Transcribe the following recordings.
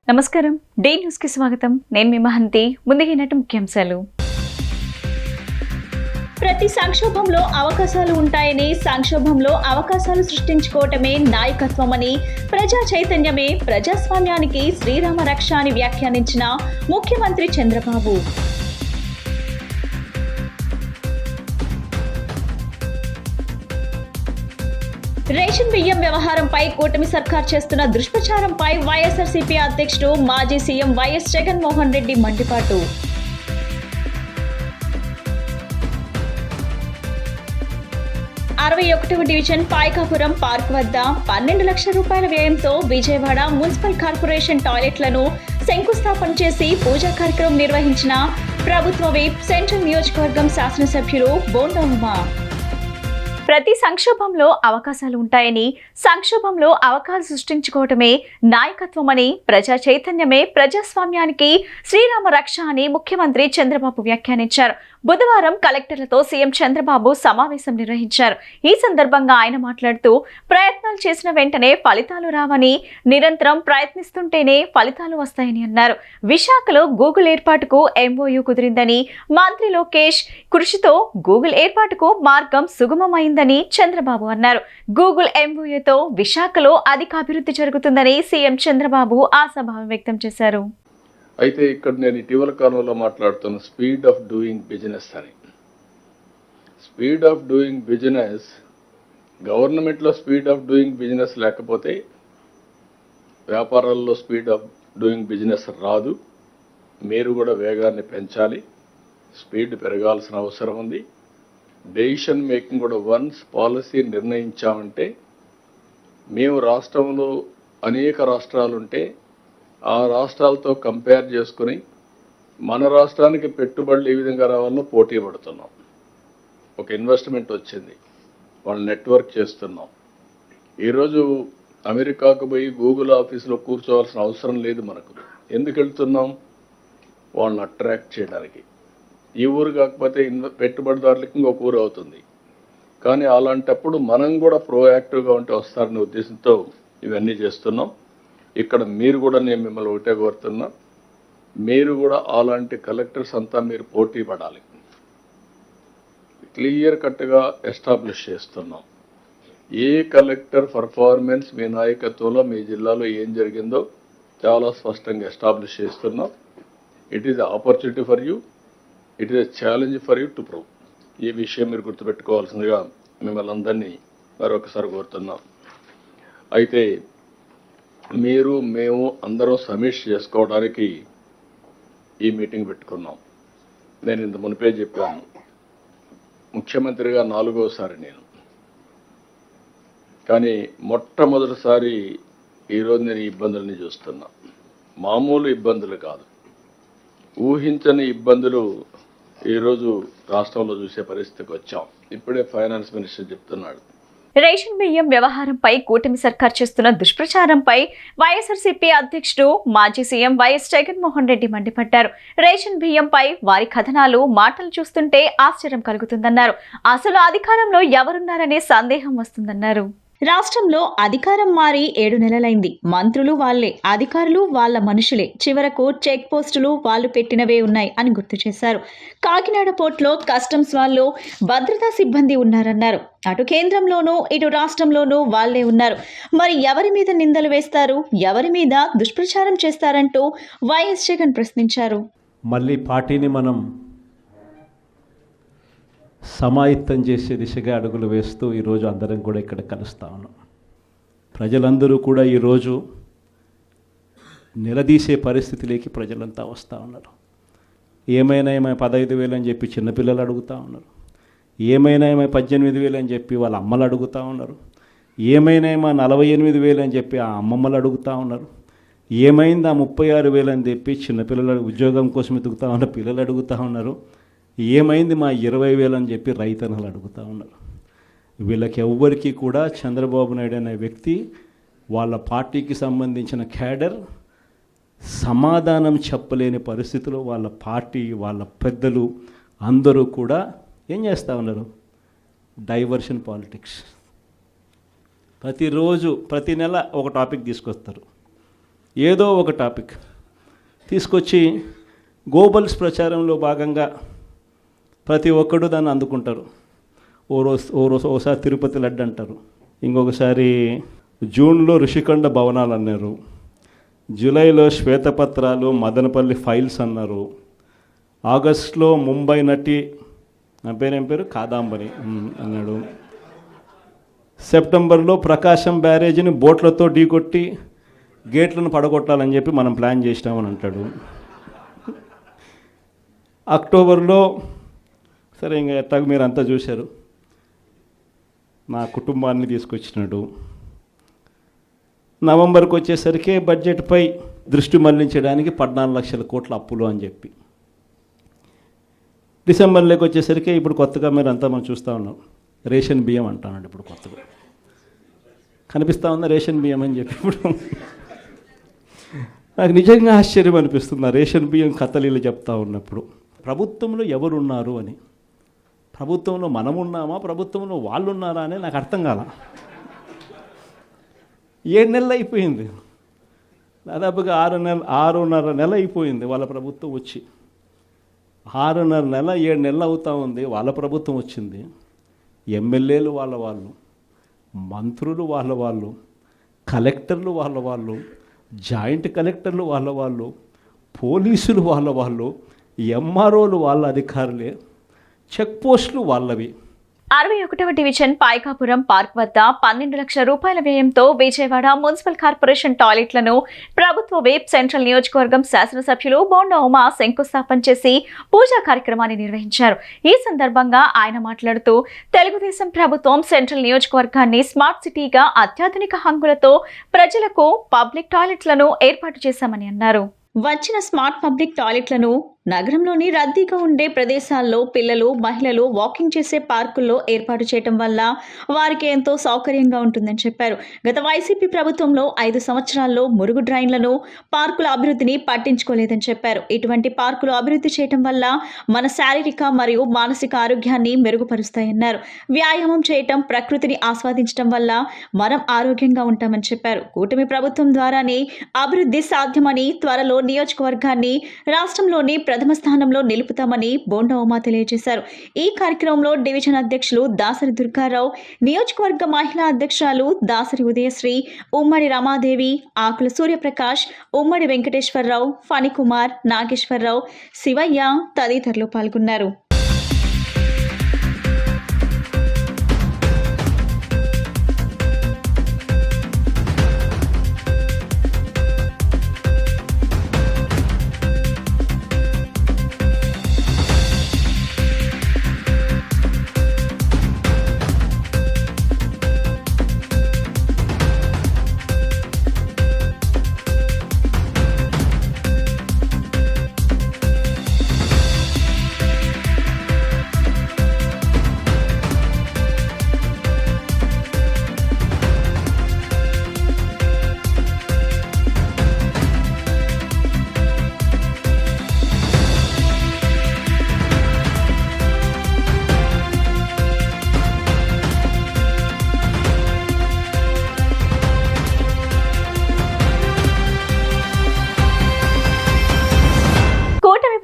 నమస్కారం. Day news కి స్వాగతం. నేను మీ మహంతి. ముందుగా ముఖ్యాంశాలు. ప్రతి సంక్షోభంలో అవకాశాలు ఉంటాయని, సంక్షోభంలో అవకాశాలు సృష్టించుకోవటమే నాయకత్వమని, ప్రజా చైతన్యమే ప్రజాస్వామ్యానికి శ్రీరామ రక్ష అని వ్యాఖ్యానించిన ముఖ్యమంత్రి చంద్రబాబు. రేషన్ బియ్యం వ్యవహారంపై కూటమి సర్కార్ చేస్తున్న దుష్ప్రచారంపై వైఎస్ఆర్సీపీ అధ్యక్షుడు మాజీ సీఎం వైఎస్ జగన్మోహన్ రెడ్డి మండిపాటు. అరవై 61వ డివిజన్ పాయకాపురం పార్క్ వద్ద 12 లక్షల రూపాయల వ్యయంతో విజయవాడ మున్సిపల్ కార్పొరేషన్ టాయిలెట్లను శంకుస్థాపన చేసి పూజా కార్యక్రమం నిర్వహించిన ప్రభుత్వ విప్ సెంట్రల్ నియోజకవర్గం శాసనసభ్యులు బోండా ఉమా. ప్రతి సంక్షోభంలో అవకాశాలు ఉంటాయని, సంక్షోభంలో అవకాశాలు సృష్టించుకోవటమే నాయకత్వమని, ప్రజా చైతన్యమే ప్రజాస్వామ్యానికి శ్రీరామ రక్ష అని ముఖ్యమంత్రి చంద్రబాబు వ్యాఖ్యానించారు. బుధవారం కలెక్టర్లతో సీఎం చంద్రబాబు సమావేశం నిర్వహించారు. ఈ సందర్భంగా ఆయన మాట్లాడుతూ, ప్రయత్నాలు చేసిన వెంటనే ఫలితాలు రావని, నిరంతరం ప్రయత్నిస్తుంటేనే ఫలితాలు వస్తాయని అన్నారు. విశాఖలో గూగుల్ ఏర్పాటుకు MOU కుదిరిందని, మంత్రి లోకేష్ కృషితో గూగుల్ ఏర్పాటుకు మార్గం సుగమమైందని చంద్రబాబు అన్నారు. గూగుల్ MOUతో విశాఖలో అధిక అభివృద్ధి జరుగుతుందని సీఎం చంద్రబాబు ఆశాభావం వ్యక్తం చేశారు. అయితే ఇక్కడ నేను ఇటీవల కాలంలో మాట్లాడుతున్న స్పీడ్ ఆఫ్ డూయింగ్ బిజినెస్ అని. స్పీడ్ ఆఫ్ డూయింగ్ బిజినెస్, గవర్నమెంట్లో స్పీడ్ ఆఫ్ డూయింగ్ బిజినెస్ లేకపోతే వ్యాపారాల్లో స్పీడ్ ఆఫ్ డూయింగ్ బిజినెస్ రాదు. మీరు కూడా వేగాన్ని పెంచాలి, స్పీడ్ పెరగాల్సిన అవసరం ఉంది. డెసిషన్ మేకింగ్ కూడా వన్స్ పాలసీ నిర్ణయించామంటే, మేము రాష్ట్రంలో అనేక రాష్ట్రాలుంటే ఆ రాష్ట్రాలతో కంపేర్ చేసుకుని మన రాష్ట్రానికి పెట్టుబడులు ఏ విధంగా రావాలో పోటీ పడుతున్నాం. ఒక ఇన్వెస్ట్మెంట్ వచ్చింది, వాళ్ళు నెట్వర్క్ చేస్తున్నాం. ఈరోజు అమెరికాకు పోయి గూగుల్ ఆఫీసులో కూర్చోవాల్సిన అవసరం లేదు మనకు. ఎందుకు వెళ్తున్నాం? వాళ్ళని అట్రాక్ట్ చేయడానికి. ఈ ఊరు కాకపోతే పెట్టుబడిదారులకి ఇంకొక ఊరు అవుతుంది. కానీ అలాంటప్పుడు మనం కూడా ప్రోయాక్టివ్గా ఉంటే వస్తారనే ఉద్దేశంతో ఇవన్నీ చేస్తున్నాం. ఇక్కడ మీరు కూడా, నేను మిమ్మల్ని ఒకటే కోరుతున్నా, మీరు కూడా అలాంటి కలెక్టర్స్ అంతా మీరు పోటీ పడాలి. క్లియర్ కట్గా ఎస్టాబ్లిష్ చేస్తున్నాం. ఏ కలెక్టర్ పర్ఫార్మెన్స్ మీ నాయకత్వంలో మీ జిల్లాలో ఏం జరిగిందో చాలా స్పష్టంగా ఎస్టాబ్లిష్ చేస్తున్నాం. It is opportunity for you, it is a challenge for you to prove. ఈ విషయం మీరు గుర్తుపెట్టుకోవాల్సిందిగా మిమ్మల్ని అందరినీ మరొకసారి కోరుతున్నాం. అయితే మీరు, మేము అందరం సమీక్ష చేసుకోవడానికి ఈ మీటింగ్ పెట్టుకున్నాం. నేను ఇంత మునిపే చెప్పాను, ముఖ్యమంత్రిగా 4వసారి నేను. కానీ మొట్టమొదటిసారి ఈరోజు నేను ఈ ఇబ్బందులని చూస్తున్నా. మామూలు ఇబ్బందులు కాదు, ఊహించని ఇబ్బందులు ఈరోజు రాష్ట్రంలో చూసే పరిస్థితికి వచ్చాం. ఇప్పుడే ఫైనాన్స్ మినిస్టర్ చెప్తున్నాడు. రేషన్ బియ్యం వ్యవహారంపై కూటమి సర్కార్ చేస్తున్న దుష్ప్రచారంపై వైఎస్ఆర్సీపీ అధ్యక్షుడు మాజీ సీఎం వైఎస్ జగన్మోహన్ రెడ్డి మండిపడ్డారు. రేషన్ బియ్యంపై వారి కథనాలు, మాటలు చూస్తుంటే ఆశ్చర్యం కలుగుతుందన్నారు. అసలు అధికారంలో ఎవరున్నారనే సందేహం వస్తుందన్నారు. రాష్ట్రంలో అధికారం మారి 7 నెలలైంది. మంత్రులు వాళ్లే, అధికారులు వాళ్ళ మనుషులే, చివరకు చెక్ పోస్టులు వాళ్ళు పెట్టినవే ఉన్నాయి అని గుర్తు చేశారు. కాకినాడ పోర్టులో కస్టమ్స్ వాళ్ళు, భద్రతా సిబ్బంది ఉన్నారన్నారు. అటు కేంద్రంలోనూ ఇటు రాష్ట్రంలోనూ వాళ్లే ఉన్నారు. మరి ఎవరి మీద నిందలు వేస్తారు, ఎవరి మీద దుష్ప్రచారం చేస్తారంటూ వైఎస్ జగన్ ప్రశ్నించారు. మళ్ళీ పార్టీని మనం సమాయత్తం చేసే దిశగా అడుగులు వేస్తూ ఈరోజు అందరం కూడా ఇక్కడ కలుస్తూ ఉన్నాం. ప్రజలందరూ కూడా ఈరోజు నిలదీసే పరిస్థితిలోకి ప్రజలంతా వస్తూ ఉన్నారు. ఏమైనా 15,000 అని చెప్పి చిన్నపిల్లలు అడుగుతూ ఉన్నారు. ఏమైనా 18,000 అని చెప్పి వాళ్ళ అమ్మలు అడుగుతూ ఉన్నారు. ఏమైనా 48,000 అని చెప్పి ఆ అమ్మమ్మలు అడుగుతూ ఉన్నారు. ఏమైంది 36,000 అని చెప్పి చిన్నపిల్లలు ఉద్యోగం కోసం ఎదుగుతూ ఉన్న పిల్లలు అడుగుతూ ఉన్నారు. ఏమైంది 20,000 అని చెప్పి రైతన్నలు అడుగుతూ ఉన్నారు. వీళ్ళకి ఎవ్వరికీ కూడా చంద్రబాబు నాయుడు అనే వ్యక్తి, వాళ్ళ పార్టీకి సంబంధించిన క్యాడర్ సమాధానం చెప్పలేని పరిస్థితిలో వాళ్ళ పార్టీ, వాళ్ళ పెద్దలు అందరూ కూడా ఏం చేస్తూ ఉన్నారు? Diversion politics. ప్రతిరోజు ప్రతి నెల ఒక టాపిక్ తీసుకొస్తారు. ఏదో ఒక టాపిక్ తీసుకొచ్చి గోబల్స్ ప్రచారంలో భాగంగా ప్రతి ఒక్కడు దాన్ని అందుకుంటారు. ఓసారి తిరుపతి లడ్డు అంటారు, ఇంకొకసారి జూన్లో ఋషికొండ భవనాలు అన్నారు, జూలైలో శ్వేతపత్రాలు మదనపల్లి ఫైల్స్ అన్నారు, ఆగస్టులో ముంబై నటి నా పేరేం పేరు కాదాంబరి అన్నాడు, సెప్టెంబర్లో ప్రకాశం బ్యారేజీని బోట్లతో ఢీకొట్టి గేట్లను పడగొట్టాలని చెప్పి మనం ప్లాన్ చేసినామని అంటాడు. అక్టోబర్లో సరే ఇంకా ఎట్టాగ మీరు అంతా చూశారు, నా కుటుంబాన్ని తీసుకొచ్చినాడు. నవంబర్కి వచ్చేసరికి బడ్జెట్పై దృష్టి మళ్లించడానికి 14 లక్షల కోట్ల అప్పులు అని చెప్పి, డిసెంబర్లోకి వచ్చేసరికి ఇప్పుడు కొత్తగా మీరు అంతా మనం చూస్తూ ఉన్నాం రేషన్ బియ్యం అంటానండి. ఇప్పుడు కొత్తగా కనిపిస్తూ ఉందా రేషన్ బియ్యం అని చెప్పి. ఇప్పుడు నాకు నిజంగా ఆశ్చర్యం అనిపిస్తుంది ఆ రేషన్ బియ్యం కథలీలు చెప్తా ఉన్నప్పుడు. ప్రభుత్వంలో ఎవరున్నారు అని, ప్రభుత్వంలో మనం ఉన్నామా, ప్రభుత్వంలో వాళ్ళు ఉన్నారా అని నాకు అర్థం కాల. 7 నెలలు అయిపోయింది, దాదాపుగా 6.5 నెల అయిపోయింది వాళ్ళ ప్రభుత్వం వచ్చి. 6.5 నెల 7 నెలలు అవుతూ ఉంది వాళ్ళ ప్రభుత్వం వచ్చింది. ఎమ్మెల్యేలు వాళ్ళు, మంత్రులు వాళ్ళు, కలెక్టర్లు వాళ్ళు, జాయింట్ కలెక్టర్లు వాళ్ళు, పోలీసులు వాళ్ళు, ఎంఆర్ఓలు వాళ్ళ అధికారులే, చెక్ పోస్టులు వాళ్ళవి. 61వ డివిజన్ పాయకాపురం పార్క్ వద్ద 12 లక్షల రూపాయల వ్యయంతో విజయవాడ మున్సిపల్ కార్పొరేషన్ టాయిలెట్లను ప్రభుత్వ వేప్ సెంట్రల్ నియోజకవర్గం శాసనసభ్యులు బోండా ఉమా శంకుస్థాపన చేసి పూజా కార్యక్రమాన్ని నిర్వహించారు. ఈ సందర్భంగా ఆయన మాట్లాడుతూ తెలుగుదేశం ప్రభుత్వం సెంట్రల్ నియోజకవర్గాన్ని స్మార్ట్ సిటీగా అత్యాధునిక హంగులతో ప్రజలకు పబ్లిక్ టాయిలెట్లను ఏర్పాటు చేశామని అన్నారు. వచ్చిన స్మార్ట్ పబ్లిక్ టాయిలెట్లను నగరంలోని రద్దీగా ఉండే ప్రదేశాల్లో పిల్లలు, మహిళలు వాకింగ్ చేసే పార్కుల్లో ఏర్పాటు చేయడం వల్ల వారికి ఎంతో సౌకర్యంగా ఉంటుందని చెప్పారు. గత వైసీపీ ప్రభుత్వంలో 5 సంవత్సరాల్లో మురుగు డ్రైన్లను, పార్కుల అభివృద్ధిని పట్టించుకోలేదని చెప్పారు. ఇటువంటి పార్కులు అభివృద్ధి చేయడం వల్ల మన శారీరక మరియు మానసిక ఆరోగ్యాన్ని మెరుగుపరుస్తాయన్నారు. వ్యాయామం చేయటం, ప్రకృతిని ఆస్వాదించడం వల్ల మనం ఆరోగ్యంగా ఉంటామని చెప్పారు. కూటమి ప్రభుత్వం ద్వారానే అభివృద్ధి సాధ్యమని, త్వరలో నియోజకవర్గాన్ని రాష్ట్రంలోని ప్రథమ స్థానంలో నిలుపుతామని బోండా ఉమా తెలియజేశారు. ఈ కార్యక్రమంలో డివిజన్ అధ్యక్షులు దాసరి దుర్గారావు, నియోజకవర్గ మహిళా అధ్యక్షురాలు దాసరి ఉదయశ్రీ, ఉమ్మడి రమాదేవి, ఆకుల సూర్యప్రకాష్, ఉమ్మడి వెంకటేశ్వరరావు, ఫణికుమార్, నాగేశ్వరరావు, శివయ్య తదితరులు పాల్గొన్నారు.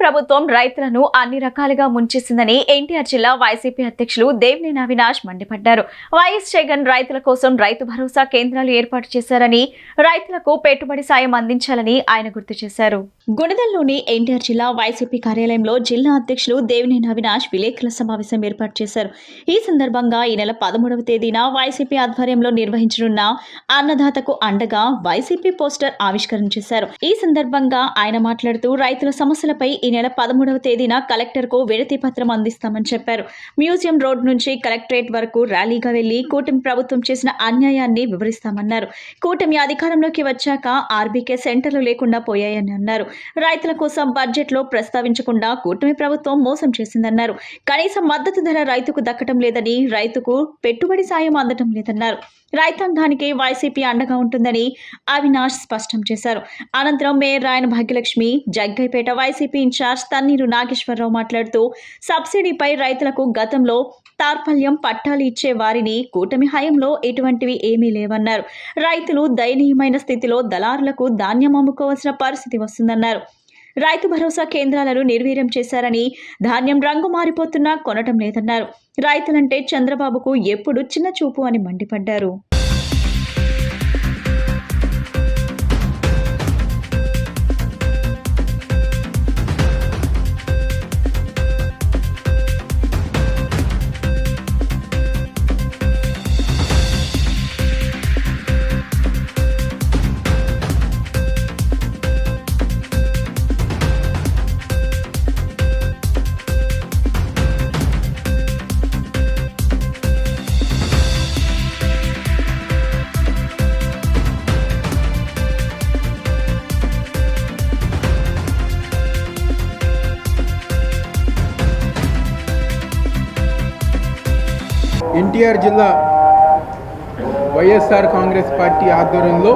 ప్రభుత్వం రైతులను అన్ని రకాలుగా ముంచేసిందని ఎన్టీఆర్ జిల్లా వైసీపీ అధ్యక్షులు దేవినేని అవినాష్ మండిపడ్డారు. వైఎస్ జగన్ రైతుల కోసం రైతు భరోసా కేంద్రాలు ఏర్పాటు చేశారని, రైతులకు పెట్టుబడి సాయం అందించాలని ఆయన గుర్తు చేశారు. గుణదల్లోని ఎన్టీఆర్ జిల్లా వైసీపీ కార్యాలయంలో జిల్లా అధ్యక్షులు దేవినేని అవినాష్ విలేకరుల సమావేశం ఏర్పాటు చేశారు. ఈ సందర్భంగా ఈ నెల 13వ తేదీన వైసీపీ ఆధ్వర్యంలో నిర్వహించనున్న అన్నదాతకు అండగా వైసీపీ పోస్టర్ ఆవిష్కరణ చేశారు. ఈ సందర్భంగా ఆయన మాట్లాడుతూ రైతుల సమస్యలపై ఈ నెల 13వ తేదీన కలెక్టర్ కు వినతి పత్రం అందిస్తామని చెప్పారు. మ్యూజియం రోడ్ నుంచి కలెక్టరేట్ వరకు ర్యాలీగా వెళ్లి కూటమి ప్రభుత్వం చేసిన అన్యాయాన్ని వివరిస్తామన్నారు. కూటమి అధికారంలోకి వచ్చాక ఆర్బీకే సెంటర్లు లేకుండా పోయాయని అన్నారు. రైతుల కోసం బడ్జెట్ లో ప్రస్తావించకుండా కూటమి ప్రభుత్వం మోసం చేసిందన్నారు. కనీస మద్దతు ధర రైతుకు దక్కడం లేదని, రైతుకు పెట్టుబడి సాయం అందడం లేదన్నారు. రైతాంగానికి వైసీపీ అండగా ఉంటుందని అవినాష్ స్పష్టం చేశారు. అనంతరం mayor Rayana Bhagyalakshmi, Jaggayyapet YCP in-charge Tanneeru Nageswararao మాట్లాడుతూ సబ్సిడీపై రైతులకు గతంలో తార్పల్యం పట్టాలు ఇచ్చే వారిని కూటమి హయంలో ఎటువంటివి ఏమీ లేవన్నారు. రైతులు దయనీయమైన స్థితిలో దళారులకు ధాన్యం అమ్ముకోవాల్సిన పరిస్థితి వస్తుందన్నారు. రైతు భరోసా కేంద్రాలను నిర్వీర్యం చేశారని, ధాన్యం రంగు మారిపోతున్నా కొనటం లేదన్నారు. రైతులంటే చంద్రబాబుకు ఎప్పుడు చిన్న చూపు అని మండిపడ్డారు. ఎన్టీఆర్ జిల్లా వైఎస్ఆర్ కాంగ్రెస్ పార్టీ ఆధ్వర్యంలో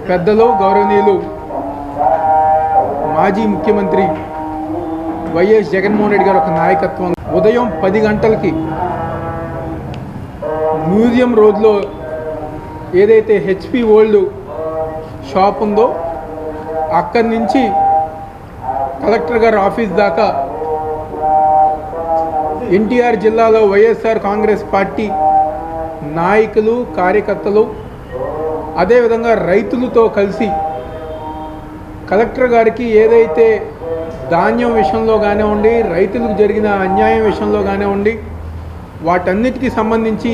పెద్దలు గౌరవనీయులు మాజీ ముఖ్యమంత్రి వైఎస్ జగన్మోహన్ రెడ్డి గారి ఒక నాయకత్వం ఉదయం 10 గంటలకి మ్యూజియం రోడ్లో ఏదైతే హెచ్పి వరల్డ్ షాప్ ఉందో అక్కడి నుంచి కలెక్టర్ గారి ఆఫీస్ దాకా ఎన్టీఆర్ జిల్లాలో వైఎస్ఆర్ కాంగ్రెస్ పార్టీ నాయకులు, కార్యకర్తలు, అదేవిధంగా రైతులతో కలిసి కలెక్టర్ గారికి ఏదైతే ధాన్యం విషయంలో కానివ్వండి, రైతులకు జరిగిన అన్యాయం విషయంలో కానివ్వండి, వాటన్నిటికీ సంబంధించి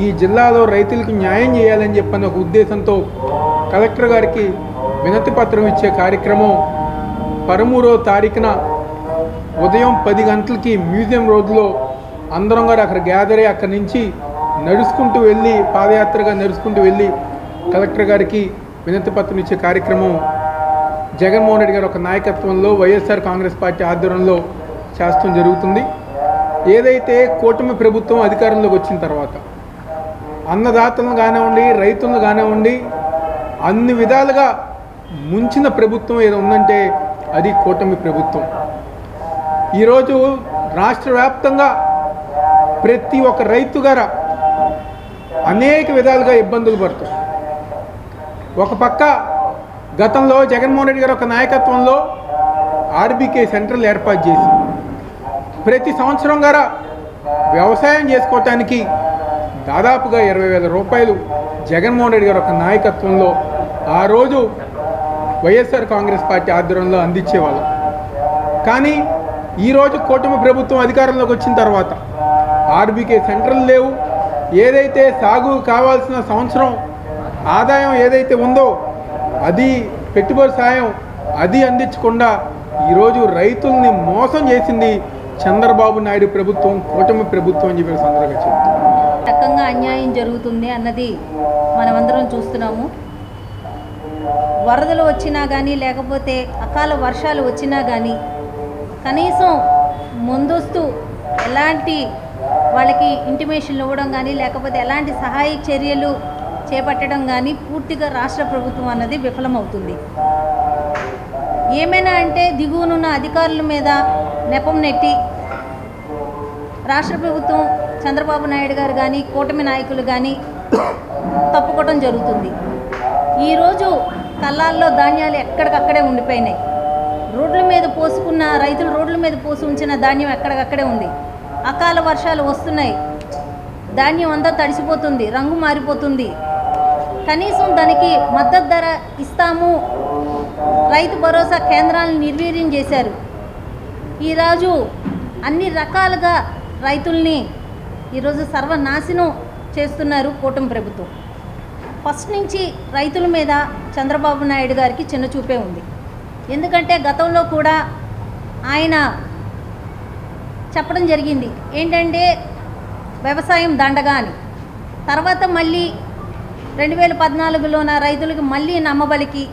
ఈ జిల్లాలో రైతులకు న్యాయం చేయాలని చెప్పిన ఒక ఉద్దేశంతో కలెక్టర్ గారికి వినతి పత్రం ఇచ్చే కార్యక్రమం 13వ తారీఖున ఉదయం 10 గంటలకి మ్యూజియం రోడ్లో అందరం గారు అక్కడ గ్యాదర్ అయ్యి అక్కడి నుంచి నడుచుకుంటూ వెళ్ళి పాదయాత్రగా నడుచుకుంటూ వెళ్ళి కలెక్టర్ గారికి వినతి పత్రం ఇచ్చే కార్యక్రమం జగన్మోహన్ రెడ్డి గారు ఒక నాయకత్వంలో వైఎస్ఆర్ కాంగ్రెస్ పార్టీ ఆధ్వర్యంలో చేస్తూ జరుగుతుంది. ఏదైతే కూటమి ప్రభుత్వం అధికారంలోకి వచ్చిన తర్వాత అన్నదాతలను కానివ్వండి, రైతులను కానివ్వండి, అన్ని విధాలుగా ముంచిన ప్రభుత్వం ఏదో ఉందంటే అది కూటమి ప్రభుత్వం. ఈరోజు రాష్ట్ర వ్యాప్తంగా ప్రతి ఒక్క రైతు గారు అనేక విధాలుగా ఇబ్బందులు పడుతుంది. ఒక పక్క గతంలో జగన్మోహన్ రెడ్డి గారు ఒక నాయకత్వంలో ఆర్బీకే సెంటర్లు ఏర్పాటు చేసి ప్రతి సంవత్సరం గారు వ్యవసాయం చేసుకోవటానికి దాదాపుగా 20,000 రూపాయలు జగన్మోహన్ రెడ్డి గారు ఒక నాయకత్వంలో ఆ రోజు వైఎస్ఆర్ కాంగ్రెస్ పార్టీ ఆధ్వర్యంలో అందించేవాళ్ళు. కానీ ఈరోజు కూటమి ప్రభుత్వం అధికారంలోకి వచ్చిన తర్వాత ఆర్బీకే సెంటర్లు లేవు. ఏదైతే సాగు కావాల్సిన సంవత్సరం ఆదాయం ఏదైతే ఉందో అది పెట్టుబడి సాయం అది అందించకుండా ఈరోజు రైతుల్ని మోసం చేసింది చంద్రబాబు నాయుడు ప్రభుత్వం, కూటమి ప్రభుత్వం అని చెప్పి సందర్భంగా చెప్తున్నాం. రకంగా అన్యాయం జరుగుతుంది అన్నది మనమందరం చూస్తున్నాము. వరదలు వచ్చినా కానీ, లేకపోతే అకాల వర్షాలు వచ్చినా కానీ కనీసం ముందస్తు ఎలాంటి వాళ్ళకి ఇంటిమేషన్లు ఇవ్వడం కానీ, లేకపోతే ఎలాంటి సహాయ చర్యలు చేపట్టడం కానీ పూర్తిగా రాష్ట్ర ప్రభుత్వం అన్నది విఫలమవుతుంది. ఏమైనా అంటే దిగువనున్న అధికారుల మీద నెపం నెట్టి రాష్ట్ర ప్రభుత్వం, చంద్రబాబు నాయుడు గారు కానీ, కూటమి నాయకులు కానీ తప్పుకోవడం జరుగుతుంది. ఈరోజు కళ్ళాల్లో ధాన్యాలు ఎక్కడికక్కడే ఉండిపోయినాయి. రోడ్ల మీద పోసుకున్న రైతులు రోడ్ల మీద పోసి ఉంచిన ధాన్యం ఎక్కడికక్కడే ఉంది. అకాల వర్షాలు వస్తున్నాయి, ధాన్యం అంతా తడిసిపోతుంది, రంగు మారిపోతుంది. కనీసం దానికి మద్దతు ధర ఇస్తాము, రైతు భరోసా కేంద్రాలను నిర్వీర్యం చేశారు. ఈరోజు అన్ని రకాలుగా రైతుల్ని ఈరోజు సర్వనాశనం చేస్తున్నారు కూటమి ప్రభుత్వం. ఫస్ట్ నుంచి రైతుల మీద చంద్రబాబు నాయుడు గారికి చిన్న చూపే ఉంది. ఎందుకంటే గతంలో కూడా ఆయన చెప్పడం జరిగింది ఏంటంటే వ్యవసాయం దండగా అని. తర్వాత మళ్ళీ 2014లోన రైతులకి మళ్ళీ నమ్మబలికి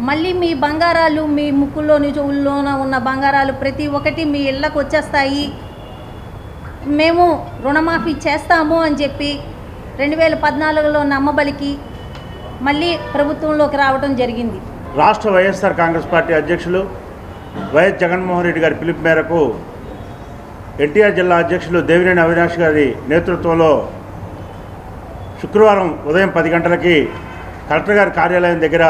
మళ్ళీ మీ బంగారాలు, మీ ముక్కుల్లోని చెవుల్లోన ఉన్న బంగారాలు ప్రతి ఒక్కటి మీ ఇళ్ళకు వచ్చేస్తాయి, మేము రుణమాఫీ చేస్తాము అని చెప్పి 2014లో నమ్మబలికి మళ్ళీ ప్రభుత్వంలోకి రావడం జరిగింది. రాష్ట్ర వైఎస్ఆర్ కాంగ్రెస్ పార్టీ అధ్యక్షులు వైఎస్ జగన్మోహన్ రెడ్డి గారి పిలుపు మేరకు ఎన్టీఆర్ జిల్లా అధ్యక్షులు దేవినేని అవినాష్ గారి నేతృత్వంలో శుక్రవారం ఉదయం 10 గంటలకి కలెక్టర్ గారి కార్యాలయం దగ్గర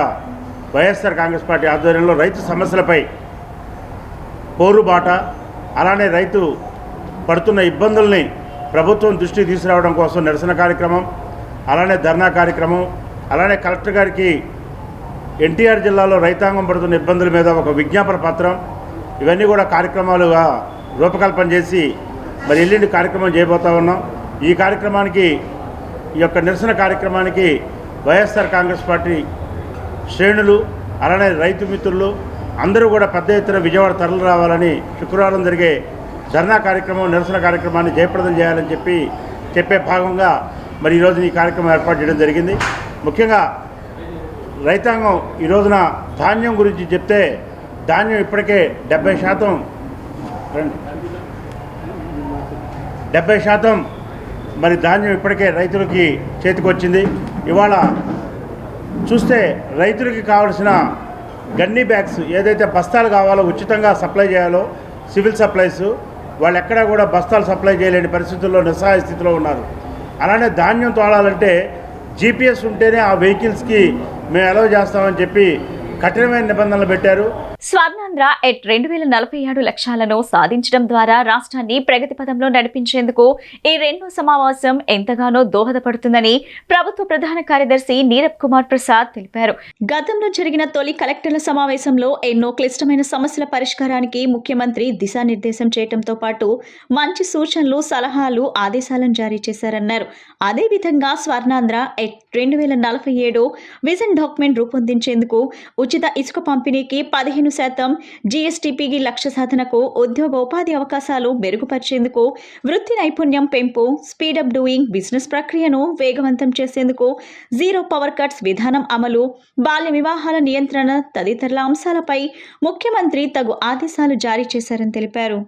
వైఎస్ఆర్ కాంగ్రెస్ పార్టీ ఆధ్వర్యంలో రైతు సమస్యలపై పోరుబాట, అలానే రైతు పడుతున్న ఇబ్బందుల్ని ప్రభుత్వం దృష్టికి తీసుకురావడం కోసం నిరసన కార్యక్రమం, అలానే ధర్నా కార్యక్రమం, అలానే కలెక్టర్ గారికి ఎన్టీఆర్ జిల్లాలో రైతాంగం పడుతున్న ఇబ్బందుల మీద ఒక విజ్ఞాపన పత్రం, ఇవన్నీ కూడా కార్యక్రమాలుగా రూపకల్పన చేసి మరి ఎల్లుండి కార్యక్రమం చేయబోతా ఉన్నాం. ఈ కార్యక్రమానికి, ఈ యొక్క నిరసన కార్యక్రమానికి వైఎస్ఆర్ కాంగ్రెస్ పార్టీ శ్రేణులు, అలానే రైతు మిత్రులు అందరూ కూడా పెద్ద ఎత్తున విజయవాడ తరలి రావాలని, శుక్రవారం జరిగే ధర్నా కార్యక్రమం, నిరసన కార్యక్రమాన్ని జయప్రదం చేయాలని చెప్పే భాగంగా మరి ఈరోజు ఈ కార్యక్రమం ఏర్పాటు చేయడం జరిగింది. ముఖ్యంగా రైతాంగం ఈ రోజున ధాన్యం గురించి చెప్తే, ధాన్యం ఇప్పటికే 70% మరి ధాన్యం ఇప్పటికే రైతులకి చేతికి వచ్చింది. ఇవాళ చూస్తే రైతులకి కావాల్సిన గన్నీ బ్యాగ్స్ ఏదైతే బస్తాలు కావాలో ఉచితంగా సప్లై చేయాలో సివిల్ సప్లైస్ వాళ్ళు ఎక్కడా కూడా బస్తాలు సప్లై చేయలేని పరిస్థితుల్లో నిస్సహాయ స్థితిలో ఉన్నారు. అలానే ధాన్యం తోలాలంటే జీపీఎస్ ఉంటేనే ఆ వెహికల్స్కి మేము అలౌ చేస్తామని చెప్పి కఠినమైన నిబంధనలు పెట్టారు. స్వర్ణాంధ్ర ఎట్ 2047 లక్ష్యాలను సాధించడం ద్వారా రాష్ట్రాన్ని ప్రగతి పథంలో నడిపించేందుకు ఈ రెండో సమావేశం ఎంతగానో దోహదపడుతుందని ప్రభుత్వ ప్రధాన కార్యదర్శి నీరబ్ కుమార్ ప్రసాద్ తెలిపారు. గతంలో జరిగిన తొలి కలెక్టర్ల సమావేశంలో ఎన్నో క్లిష్టమైన సమస్యల పరిష్కారానికి ముఖ్యమంత్రి దిశానిర్దేశం చేయడంతో పాటు మంచి సూచనలు, సలహాలు, ఆదేశాలను జారీ చేశారన్నారు. అదేవిధంగా స్వర్ణాంధ్ర ఎట్ 2047 విజన్ డాక్యుమెంట్ రూపొందించేందుకు ఉచిత ఇసుక పంపిణీకి 15% జీఎస్టీపీకి లక్ష్య సాధనకు, ఉద్యోగోపాధి అవకాశాలు మెరుగుపరిచేందుకు, వృత్తి నైపుణ్యం పెంపు, స్పీడప్ డూయింగ్ బిజినెస్ ప్రక్రియను వేగవంతం చేసేందుకు, జీరో పవర్ కట్స్ విధానం అమలు, బాల్య వివాహాల నియంత్రణ తదితర అంశాలపై ముఖ్యమంత్రి తగు ఆదేశాలు జారీ చేశారని తెలిపారు.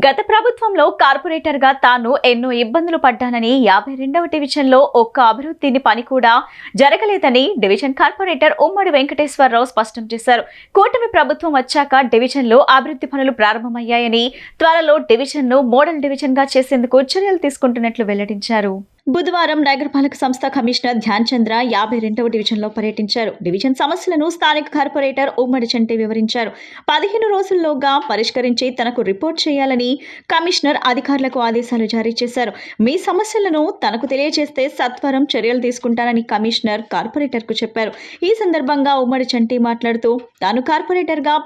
గత ప్రభుత్వంలో కార్పొరేటర్గా తాను ఎన్నో ఇబ్బందులు పడ్డానని, 52వ డివిజన్లో ఒక్క అభివృద్ధిని పని కూడా జరగలేదని డివిజన్ కార్పొరేటర్ ఉమ్మడి వెంకటేశ్వరరావు స్పష్టం చేశారు. కూటమి ప్రభుత్వం వచ్చాక డివిజన్లో అభివృద్ధి పనులు ప్రారంభమయ్యాయని, త్వరలో డివిజన్ను మోడల్ డివిజన్గా చేసేందుకు చర్యలు తీసుకుంటున్నట్లు వెల్లడించారు. బుధవారం నగరపాలక సంస్థ కమిషనర్ ధ్యాన్ చంద్ర 52వ డివిజన్లో పర్యటించారు. డివిజన్ సమస్యలను స్థానిక కార్పొరేటర్ ఉమ్మడి చంటి వివరించారు. 15 రోజుల్లోగా పరిష్కరించి తనకు రిపోర్ట్ చేయాలని కమిషనర్ అధికారులకు ఆదేశాలు జారీ చేశారు. మీ సమస్యలను తనకు తెలియజేస్తే సత్వరం చర్యలు తీసుకుంటానని కమిషనర్ కార్పొరేటర్కు చెప్పారు. ఈ సందర్భంగా ఉమ్మడి చంటి మాట్లాడుతూ, తాను కార్పొరేటర్గా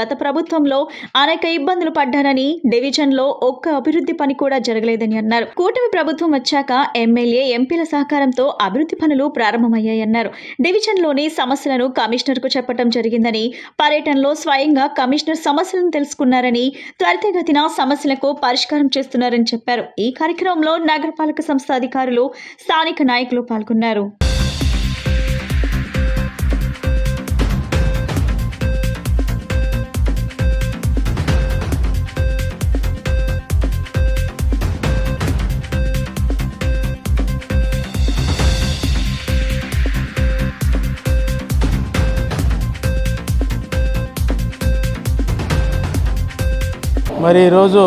గత ప్రభుత్వంలో అనేక ఇబ్బందులు పడ్డానని, డివిజన్లో ఒక్క అభివృద్ధి పని కూడా జరగలేదని అన్నారు. కూటమి ప్రభుత్వం వచ్చాక ఎమ్మెల్యే, ఎంపీల సహకారంతో అభివృద్ధి పనులు ప్రారంభమయ్యాయన్నారు. డివిజన్లోని సమస్యలను కమిషనర్కు చెప్పడం జరిగిందని, పర్యటనలో స్వయంగా కమిషనర్ సమస్యలను తెలుసుకున్నారని, త్వరితగతిన సమస్యలకు పరిష్కారం చేస్తున్నారని చెప్పారు. ఈ కార్యక్రమంలో నగరపాలక సంస్థ అధికారులు, స్థానిక నాయకులు పాల్గొన్నారు. మరి ఈరోజు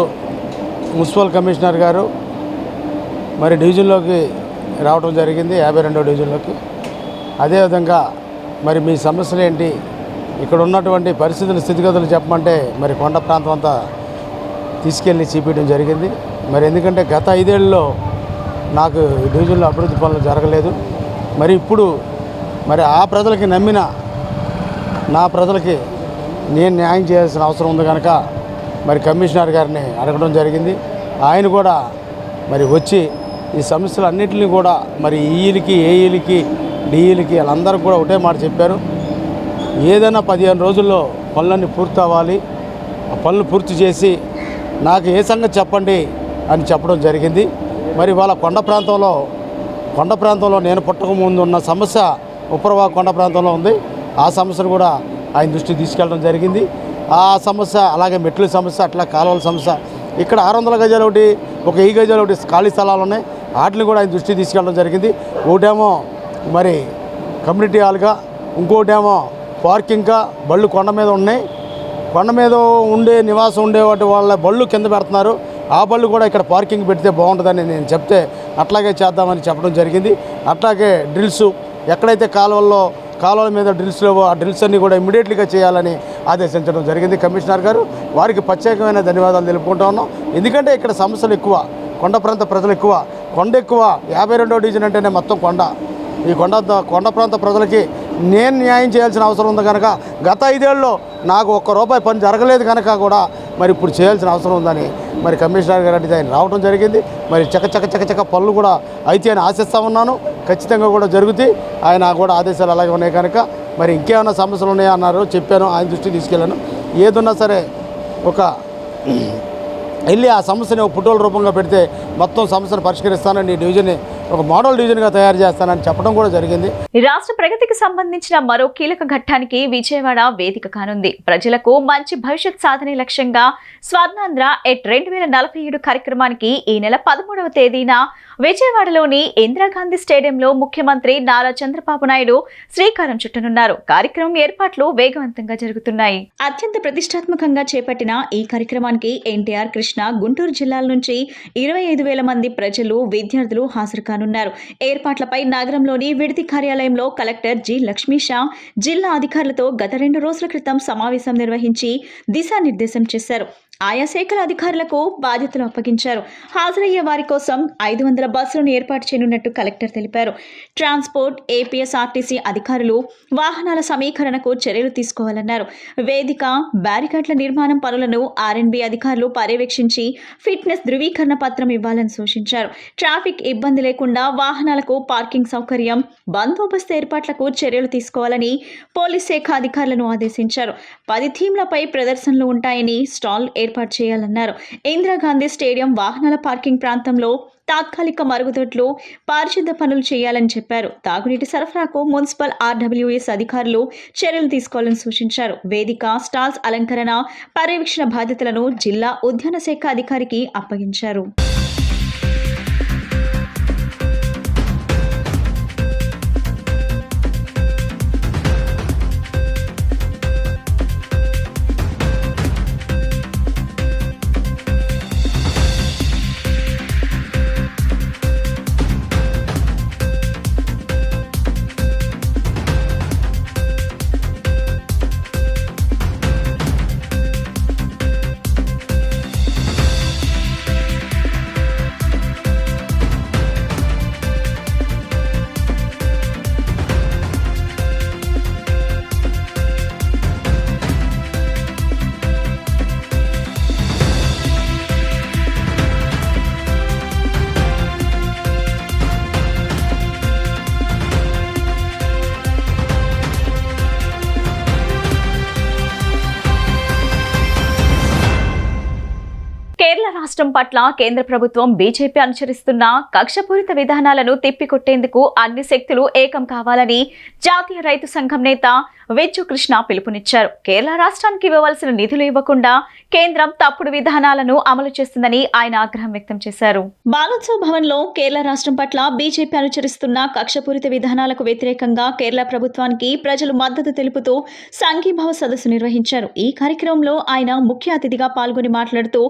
మున్సిపల్ కమిషనర్ గారు మరి డివిజన్లోకి రావడం జరిగింది, 52వ డివిజన్లోకి. అదేవిధంగా మరి మీ సమస్యలు ఏంటి, ఇక్కడ ఉన్నటువంటి పరిస్థితుల స్థితిగతులు చెప్పమంటే మరి కొండ ప్రాంతం అంతా తీసుకెళ్ళి చూపించడం జరిగింది. మరి ఎందుకంటే గత 5 ఏళ్ళలో నాకు ఈ డివిజన్లో అభివృద్ధి పనులు జరగలేదు. మరి ఇప్పుడు మరి ఆ ప్రజలకి నమ్మిన నా ప్రజలకి నేను న్యాయం చేయాల్సిన అవసరం ఉంది కనుక మరి కమిషనర్ గారిని అడగడం జరిగింది. ఆయన కూడా మరి వచ్చి ఈ సమస్యలు అన్నింటినీ కూడా మరి ఈఈలకి, ఏఈలకి, డిఈలకి వాళ్ళందరికీ కూడా ఒకటే మాట చెప్పారు. ఏదైనా 15 రోజుల్లో పనులన్నీ పూర్తి అవ్వాలి, ఆ పనులు పూర్తి చేసి నాకు ఏ సంగతి చెప్పండి అని చెప్పడం జరిగింది. మరి వాళ్ళ కొండ ప్రాంతంలో నేను పుట్టక ముందు ఉన్న సమస్య ఉప్పరవా కొండ ప్రాంతంలో ఉంది. ఆ సమస్యను కూడా ఆయన దృష్టికి తీసుకెళ్ళడం జరిగింది. ఆ సమస్య, అలాగే మెట్ల సమస్య, అట్లా కాలువల సమస్య, ఇక్కడ 600 గజాలు ఒకటి, ఒక 1000 గజాలు ఒకటి ఖాళీ స్థలాలు ఉన్నాయి. వాటిని కూడా ఆయన దృష్టికి తీసుకెళ్ళడం జరిగింది. ఒకటేమో మరి కమ్యూనిటీ హాల్గా, ఇంకోటేమో పార్కింగ్గా బళ్ళు కొండ మీద ఉన్నాయి. కొండ మీద ఉండే నివాసం ఉండే వాటి వాళ్ళ బళ్ళు కింద పెడుతున్నారు. ఆ బళ్ళు కూడా ఇక్కడ పార్కింగ్ పెడితే బాగుంటుందని నేను చెప్తే అట్లాగే చేద్దామని చెప్పడం జరిగింది. అట్లాగే డ్రిల్స్, ఎక్కడైతే కాలువల మీద డ్రిల్స్ లేవో ఆ డ్రిల్స్ అన్నీ కూడా ఇమ్మీడియట్లీగా చేయాలని ఆదేశించడం జరిగింది కమిషనర్ గారు. వారికి ప్రత్యేకమైన ధన్యవాదాలు తెలుపుకుంటా ఉన్నాం. ఎందుకంటే ఇక్కడ సమస్యలు ఎక్కువ, కొండ ప్రాంత ప్రజలు ఎక్కువ, కొండ ఎక్కువ. 52వ డివిజన్ అంటేనే మొత్తం కొండ. ఈ కొండ ప్రాంత ప్రజలకి నేను న్యాయం చేయాల్సిన అవసరం ఉంది కనుక గత 5 ఏళ్ళలో నాకు ₹1 పని జరగలేదు కనుక కూడా మరి ఇప్పుడు చేయాల్సిన అవసరం ఉందని మరి కమిషనర్ గారు అంటే ఆయన రావడం జరిగింది. మరి చక్క పనులు కూడా అయితే అని ఆశిస్తూ ఉన్నాను. ఖచ్చితంగా కూడా జరుగుతాయి. ఆయన కూడా ఆదేశాలు అలాగే ఉన్నాయి కనుక మరి ఇంకేమైనా సమస్యలు ఉన్నాయా అన్నారు, చెప్పాను, ఆయన దృష్టికి తీసుకెళ్ళాను. ఏదున్నా సరే వెళ్ళి ఆ సమస్యని ఒక ఫోటోల రూపంగా పెడితే మొత్తం సమస్యను పరిష్కరిస్తానని, ఈ డివిజన్ని ఒక మోడల్ డివిజన్గా తయారు చేస్తానని చెప్పడం కూడా జరిగింది. రాష్ట్ర ప్రగతికి సంబంధించిన మరో కీలక ఘట్టానికి విజయవాడ వేదిక కానుంది. ప్రజలకు మంచి భవిష్యత్ సాధనే లక్ష్యంగా స్వర్ణాంధ్ర ఎట్ 2047 కార్యక్రమానికి ఈ నెల 13వ తేదీన విజయవాడలోని ఇందిరాగాంధీ స్టేడియంలో ముఖ్యమంత్రి నారా చంద్రబాబు నాయుడు శ్రీకారం చుట్టనున్నారు. కార్యక్రమం ఏర్పాట్లు వేగవంతంగా జరుగుతున్నాయి. అత్యంత ప్రతిష్టాత్మకంగా చేపట్టిన ఈ కార్యక్రమానికి ఎన్టీఆర్, కృష్ణ, గుంటూరు జిల్లాల నుంచి 25,000 మంది ప్రజలు, విద్యార్థులు హాజరు కానున్నారు. ఏర్పాట్లపై నగరంలోని విడిది కార్యాలయంలో కలెక్టర్ జి లక్ష్మీషా జిల్లా అధికారులతో గత 2 రోజుల క్రితం సమావేశం నిర్వహించి దిశానిర్దేశం చేశారు. ఆయా శాఖల అధికారులకు బాధ్యతలు అప్పగించారు. హాజరయ్యే వారి కోసం 500 బస్సులను ఏర్పాటు చేయనున్నట్టు కలెక్టర్ తెలిపారు. ట్రాన్స్పోర్ట్, ఏపీఎస్ఆర్టీసీ అధికారులు వాహనాల సమీకరణకు చర్యలు తీసుకోవాలన్నారు. వేదిక, బ్యారికేడ్ల నిర్మాణం పనులను ఆర్ఎండ్బీ అధికారులు పర్యవేక్షించి ఫిట్నెస్ ధృవీకరణ పత్రం ఇవ్వాలని సూచించారు. ట్రాఫిక్ ఇబ్బంది లేకుండా వాహనాలకు పార్కింగ్ సౌకర్యం, బందోబస్తు ఏర్పాట్లకు చర్యలు తీసుకోవాలని పోలీస్ శాఖ అధికారులను ఆదేశించారు. 10 థీమ్లపై ప్రదర్శనలు ఉంటాయని, స్టాల్ ఏర్పాటు చేయాలన్నారు. ఇందిరాగాంధీ స్టేడియం వాహనాల పార్కింగ్ ప్రాంతంలో తాత్కాలిక మరుగుదొడ్లు, పారిశుద్ధ పనులు చేయాలని చెప్పారు. తాగునీటి సరఫరాకు మున్సిపల్ RWS అధికారులు చర్యలు తీసుకోవాలని సూచించారు. వేదిక, స్టాల్స్ అలంకరణ, పర్యవేక్షణ బాధ్యతలను జిల్లా ఉద్యాన శాఖ అధికారికి అప్పగించారు. కేరళ రాష్ట్రం పట్ల కేంద్ర ప్రభుత్వం బీజేపీ అనుసరిస్తున్న కక్షపూరిత విధానాలను తిప్పికొట్టేందుకు అన్ని శక్తులు ఏకం కావాలని జాతీయ రైతు సంఘం నేత వెచ్చు కృష్ణ పిలుపునిచ్చారు. కేరళ రాష్ట్రానికి ఇవ్వవలసిన నిధులు ఇవ్వకుండా కేంద్రం తప్పుడు విధానాలను అమలు చేస్తుందని ఆయన ఆగ్రహం వ్యక్తం చేశారు. బాలోత్సవ్ భవన్ లో కేరళ రాష్ట్రం పట్ల బీజేపీ అనుసరిస్తున్న కక్షపూరిత విధానాలకు వ్యతిరేకంగా కేరళ ప్రభుత్వానికి ప్రజలు మద్దతు తెలుపుతూ సంఘీభావ సదస్సు నిర్వహించారు. ఈ కార్యక్రమంలో ఆయన ముఖ్య అతిథిగా పాల్గొని మాట్లాడుతూ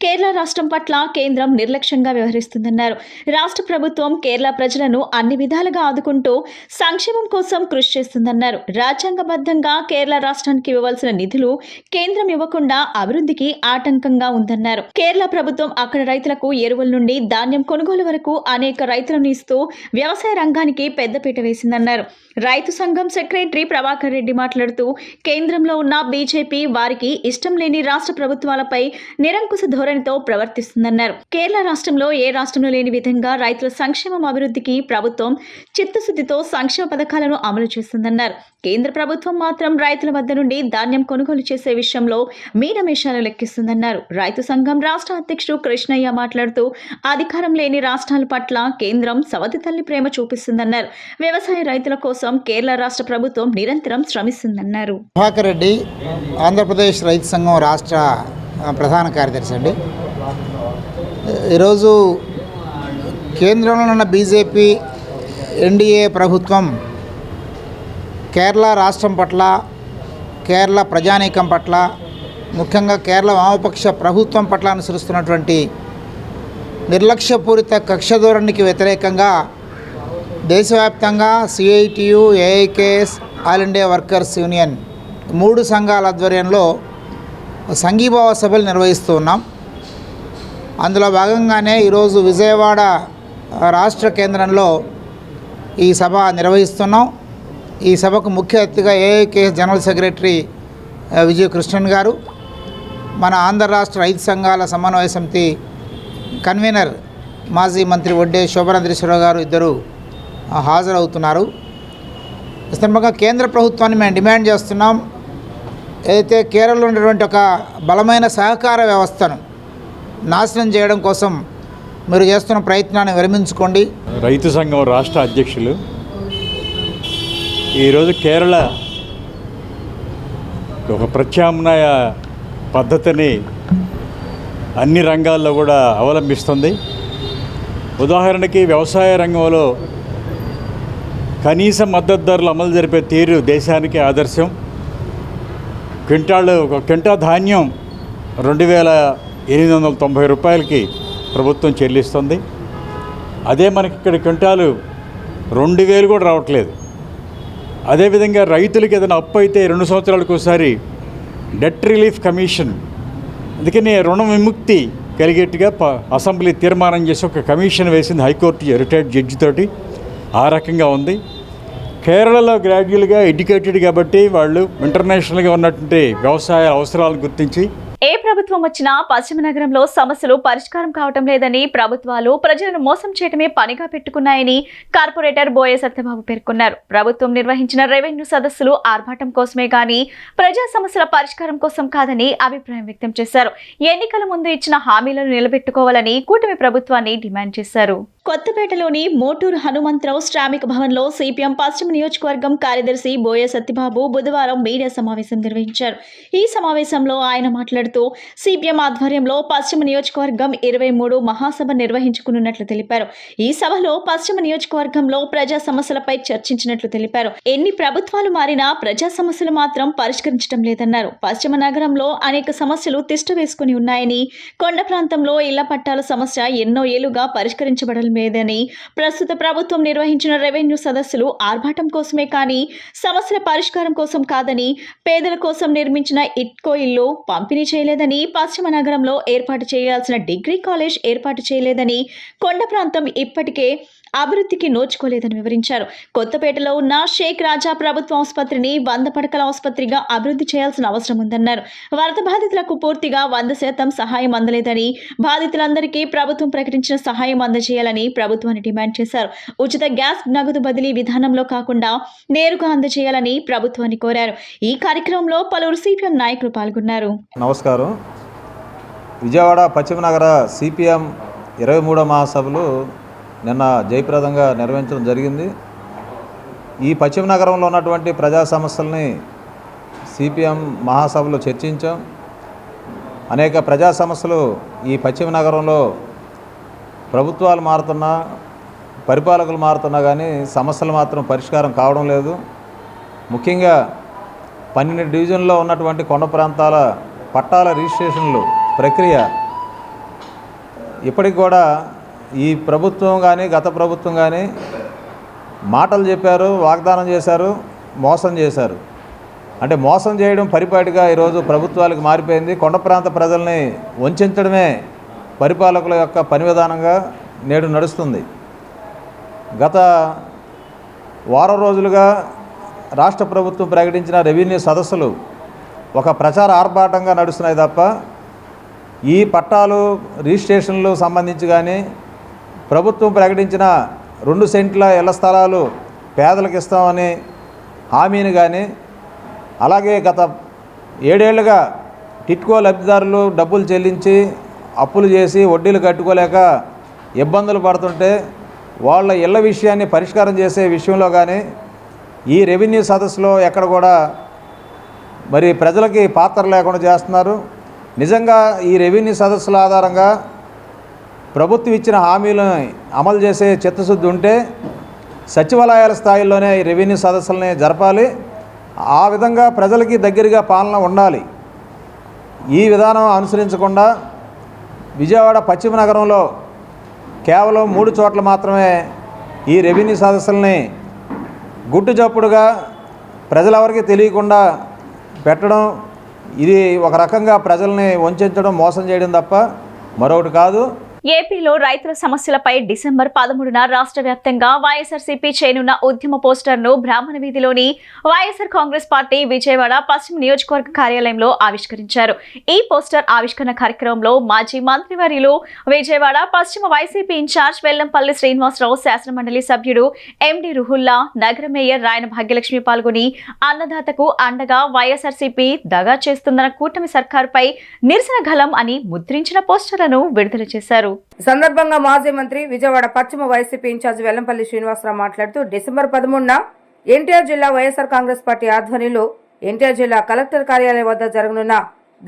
కేరళ రాష్ట్రం పట్ల కేంద్రం నిర్లక్ష్యంగా వ్యవహరిస్తుందన్నారు. రాష్ట్ర ప్రభుత్వం కేరళ ప్రజలను అన్ని విధాలుగా ఆదుకుంటూ సంక్షేమం కోసం కృషి చేస్తుందన్నారు. రాజ్యాంగబద్ధంగా కేరళ రాష్ట్రానికి ఇవ్వవలసిన నిధులు కేంద్రం ఇవ్వకుండా అభివృద్ధికి ఆటంకంగా ఉందన్నారు. కేరళ ప్రభుత్వం అక్కడ రైతులకు ఎరువుల నుండి ధాన్యం కొనుగోలు వరకు అనేక రైతులను ఇస్తూ వ్యవసాయ రంగానికి పెద్దపీట వేసిందన్నారు. రైతు సంఘం సెక్రటరీ ప్రభాకర్ రెడ్డి మాట్లాడుతూ కేంద్రంలో ఉన్న బీజేపీ వారికి ఇష్టం లేని రాష్ట్ర ప్రభుత్వాలపై నిరంకుశ ధోరణితో ప్రవర్తిస్తుందన్నారు. కేరళ రాష్ట్రంలో ఏ రాష్ట్రంలో లేని విధంగా రైతుల సంక్షేమం అభివృద్ధికి ప్రభుత్వం చిత్తశుద్ధితో సంక్షేమ పథకాలను అమలు చేస్తుందన్నారు. కేంద్ర ప్రభుత్వం ప్రభుత్వం మాత్రం రైతుల వద్ద నుండి ధాన్యం కొనుగోలు చేసే విషయంలో మీనమేషాలు లెక్కిస్తుందన్నారు. రైతు సంఘం రాష్ట్ర అధ్యక్షుడు కృష్ణయ్య మాట్లాడుతూ అధికారం లేని రాష్ట్రాల పట్ల కేంద్రం సవతి తల్లి ప్రేమ చూపిస్తుందన్నారు. వ్యవసాయ రైతుల కోసం కేరళ రాష్ట్ర ప్రభుత్వం నిరంతరం శ్రమిస్తుందన్నారు. ప్రభాకర్ రెడ్డి, ఆంధ్రప్రదేశ్ రైతు సంఘం రాష్ట్ర ప్రధాన కార్యదర్శి అండి. ఈరోజు కేంద్రంలో ఉన్న బీజేపీ ఎన్డీఏ ప్రభుత్వం కేరళ రాష్ట్రం పట్ల, కేరళ ప్రజానీకం పట్ల, ముఖ్యంగా కేరళ వామపక్ష ప్రభుత్వం పట్ల అనుసరిస్తున్నటువంటి నిర్లక్ష్యపూరిత కక్ష ధోరణికి వ్యతిరేకంగా దేశవ్యాప్తంగా CITU, AIKS, all India workers union 3 సంఘాల ఆధ్వర్యంలో సంఘీభావ సభలు నిర్వహిస్తూ ఉన్నాం. అందులో భాగంగానే ఈరోజు విజయవాడ రాష్ట్ర కేంద్రంలో ఈ సభ నిర్వహిస్తున్నాం. ఈ సభకు ముఖ్య అతిథిగా ఏఐకేఎస్ జనరల్ సెక్రటరీ విజయ కృష్ణన్ గారు, మన ఆంధ్ర రాష్ట్ర రైతు సంఘాల సమన్వయ సమితి కన్వీనర్ మాజీ మంత్రి వడ్డే శోభనాద్రీశ్వరరావు గారు ఇద్దరు హాజరవుతున్నారు. ఈ సందర్భంగా కేంద్ర ప్రభుత్వాన్ని మేము డిమాండ్ చేస్తున్నాం. ఏదైతే కేరళలో ఉన్నటువంటి ఒక బలమైన సహకార వ్యవస్థను నాశనం చేయడం కోసం మీరు చేస్తున్న ప్రయత్నాన్ని విరమించుకోండి. రైతు సంఘం రాష్ట్ర అధ్యక్షులు ఈరోజు కేరళ ఒక ప్రత్యామ్నాయ పద్ధతిని అన్ని రంగాల్లో కూడా అవలంబిస్తుంది. ఉదాహరణకి వ్యవసాయ రంగంలో కనీస మద్దతు ధరలు అమలు జరిపే తీరు దేశానికి ఆదర్శం. ఒక క్వింటా ధాన్యం 2,890 రూపాయలకి ప్రభుత్వం చెల్లిస్తుంది. అదే మనకి ఇక్కడ క్వింటాలు 2,000 కూడా రావట్లేదు. అదేవిధంగా రైతులకి ఏదైనా అప్పు అయితే 2 సంవత్సరాలకు ఒకసారి డెట్ రిలీఫ్ కమిషన్, అందుకని రుణ విముక్తి కలిగేట్టుగా అసెంబ్లీ తీర్మానం చేసి ఒక కమిషన్ వేసింది హైకోర్టు రిటైర్డ్ జడ్జి తోటి. ఆ రకంగా ఉంది. కేరళలో గ్రాడ్యువల్గా ఎడ్యుకేటెడ్ కాబట్టి వాళ్ళు ఇంటర్నేషనల్గా ఉన్నటువంటి వ్యవసాయ అవసరాలను గుర్తించి ఏ ప్రభుత్వం వచ్చినా పశ్చిమ నగరంలో సమస్యలు పరిష్కారం కావటం లేదని, ప్రభుత్వాలు ప్రజలను మోసం చేయడమే పనిగా పెట్టుకున్నాయని కార్పొరేటర్ బోయే సత్యబాబు పేర్కొన్నారు. ప్రభుత్వం నిర్వహించిన రెవెన్యూ సదస్సులు ఆర్భాటం కోసమే కానీ ప్రజా సమస్యల పరిష్కారం కోసం కాదని అభిప్రాయం వ్యక్తం చేశారు. ఎన్నికల ముందు ఇచ్చిన హామీలను నిలబెట్టుకోవాలని కూటమి ప్రభుత్వాన్ని డిమాండ్ చేశారు. కొత్తపేటలోని మోటూరు హనుమంతరావు శ్రామిక భవన్లో సిపిఎం పశ్చిమ నియోజకవర్గం కార్యదర్శి బోయే సత్యబాబు బుధవారం మీడియా సమావేశం నిర్వహించారు. ఈ సమావేశంలో ఆయన మాట్లాడుతూ సిపిఎం ఆధ్వర్యంలో పశ్చిమ నియోజకవర్గం 23 మహాసభ నిర్వహించుకున్నట్లు తెలిపారు. ఈ సభలో పశ్చిమ నియోజకవర్గంలో ప్రజా సమస్యలపై చర్చించినట్లు తెలిపారు. ఎన్ని ప్రభుత్వాలు మారినా ప్రజా సమస్యలు మాత్రం పరిష్కరించడం లేదన్నారు. పశ్చిమ నగరంలో అనేక సమస్యలు తిష్ట వేసుకుని ఉన్నాయని, కొండ ప్రాంతంలో ఇళ్ల పట్టాల సమస్య ఎన్నో ఏళ్లుగా పరిష్కరించబడలేదు లేదని, ప్రస్తుత ప్రభుత్వం నిర్వహించిన రెవెన్యూ సదస్సులు ఆర్భాటం కోసమే కానీ సమస్యల పరిష్కారం కోసం కాదని, పేదల కోసం నిర్మించిన ఇట్కో ఇల్లు పంపిణీ చేయలేదని, పశ్చిమ నగరంలో ఏర్పాటు చేయాల్సిన డిగ్రీ కాలేజ్ ఏర్పాటు చేయలేదని, కొండ ప్రాంతం ఇప్పటికే అభివృద్ధికి నోచుకోలేదని వివరించారు. కొత్తపేటలో ఉన్న షేక్ రాజా ప్రభుత్వ ఆసుపత్రిని 100 పడకల ఆసుపత్రిగా అభివృద్ధి చేయాల్సిన అవసరం ఉందన్నారు. వరద బాధితులకు పూర్తిగా 100% సహాయం అందలేదని, బాధితులందరికీ ప్రభుత్వం ప్రకటించిన సహాయం అందజేయాలని ప్రభుత్వాన్ని డిమాండ్ చేశారు. ఉచిత గ్యాస్ నగదు బదిలీ విధానంలో కాకుండా నేరుగా అందజేయాలని ప్రభుత్వాన్ని కోరారు. ఈ కార్యక్రమంలో పలువురు సిపిఎం నాయకులు పాల్గొన్నారు. నమస్కారం. విజయవాడ పశ్చిమ నగర సిపిఎం 23వ మహాసభలు నిన్న జయప్రదంగా నిర్వహించడం జరిగింది. ఈ పశ్చిమ నగరంలో ఉన్నటువంటి ప్రజా సమస్యల్ని సిపిఎం మహాసభలో చర్చించాం. అనేక ప్రజా సమస్యలు ఈ పశ్చిమ నగరంలో ప్రభుత్వాలు మారుతున్నా, పరిపాలకులు మారుతున్నా కానీ సమస్యలు మాత్రం పరిష్కారం కావడం లేదు. ముఖ్యంగా 12 డివిజన్లో ఉన్నటువంటి కొండ ప్రాంతాల పట్టాల రిజిస్ట్రేషన్లు ప్రక్రియ ఇప్పటికి కూడా ఈ ప్రభుత్వం కానీ గత ప్రభుత్వం కానీ మాటలు చెప్పారు, వాగ్దానం చేశారు, మోసం చేశారు. అంటే మోసం చేయడం పరిపాటిగా ఈరోజు ప్రభుత్వాలకు మారిపోయింది. కొండ ప్రాంత ప్రజల్ని వంచడమే పరిపాలకుల యొక్క పని విధానంగా నేడు నడుస్తుంది. గత వారం రోజులుగా రాష్ట్ర ప్రభుత్వం ప్రకటించిన రెవెన్యూ సదస్సులు ఒక ప్రచార ఆర్భాటంగా నడుస్తున్నాయి తప్ప ఈ పట్టాలు రిజిస్ట్రేషన్లు సంబంధించి కానీ ప్రభుత్వం ప్రకటించిన 2 సెంట్ల ఇళ్ల స్థలాలు పేదలకు ఇస్తామని హామీని కానీ అలాగే గత 7 ఏళ్లుగా టిట్కో లబ్ధిదారులు డబ్బులు చెల్లించి అప్పులు చేసి వడ్డీలు కట్టుకోలేక ఇబ్బందులు పడుతుంటే వాళ్ళ ఇళ్ల విషయాన్ని పరిష్కారం చేసే విషయంలో కానీ ఈ రెవెన్యూ సదస్సులో ఎక్కడ కూడా మరి ప్రజలకి పాత్ర లేకుండా చేస్తున్నారు. నిజంగా ఈ రెవెన్యూ సదస్సుల ఆధారంగా ప్రభుత్వం ఇచ్చిన హామీలను అమలు చేసే చిత్తశుద్ధి ఉంటే సచివాలయాల స్థాయిలోనే ఈ రెవెన్యూ సదస్సులని జరపాలి. ఆ విధంగా ప్రజలకి దగ్గరగా పాలన ఉండాలి. ఈ విధానం అనుసరించకుండా విజయవాడ పశ్చిమ నగరంలో కేవలం 3 చోట్ల మాత్రమే ఈ రెవెన్యూ సదస్సులని గుట్టు చప్పుడుగా ప్రజలెవరికి తెలియకుండా పెట్టడం, ఇది ఒక రకంగా ప్రజల్ని వంచడం, మోసం చేయడం తప్ప మరొకటి కాదు. ఏపీలో రైతుల సమస్యలపై డిసెంబర్ 13న రాష్ట్ర వ్యాప్తంగా వైఎస్ఆర్సీపీ చేయనున్న ఉద్యమ పోస్టర్ను బ్రాహ్మణ వీధిలోని వైఎస్ఆర్ కాంగ్రెస్ పార్టీ విజయవాడ పశ్చిమ నియోజకవర్గ కార్యాలయంలో ఆవిష్కరించారు. ఈ పోస్టర్ ఆవిష్కరణ కార్యక్రమంలో మాజీ మంత్రివర్యులు విజయవాడ పశ్చిమ వైసీపీ ఇన్ఛార్జ్ వెల్లంపల్లి శ్రీనివాసరావు, శాసనమండలి సభ్యుడు ఎండి రుహుల్లా, నగర మేయర్ రాయన భాగ్యలక్ష్మి పాల్గొని అన్నదాతకు అండగా వైఎస్ఆర్సీపీ దగా చేస్తుందన్న కూటమి సర్కారుపై నిరసన గలం అని ముద్రించిన పోస్టర్లను విడుదల చేశారు. ఈ సందర్భంగా మాజీ మంత్రి విజయవాడ పశ్చిమ వైసీపీ ఇన్ఛార్జ్ వెల్లంపల్లి శ్రీనివాసరావు మాట్లాడుతూ డిసెంబర్ 13న ఎన్టీఆర్ జిల్లా వైఎస్ఆర్ కాంగ్రెస్ పార్టీ ఆధ్వర్యంలో ఎన్టీఆర్ జిల్లా కలెక్టర్ కార్యాలయం వద్ద జరగనున్న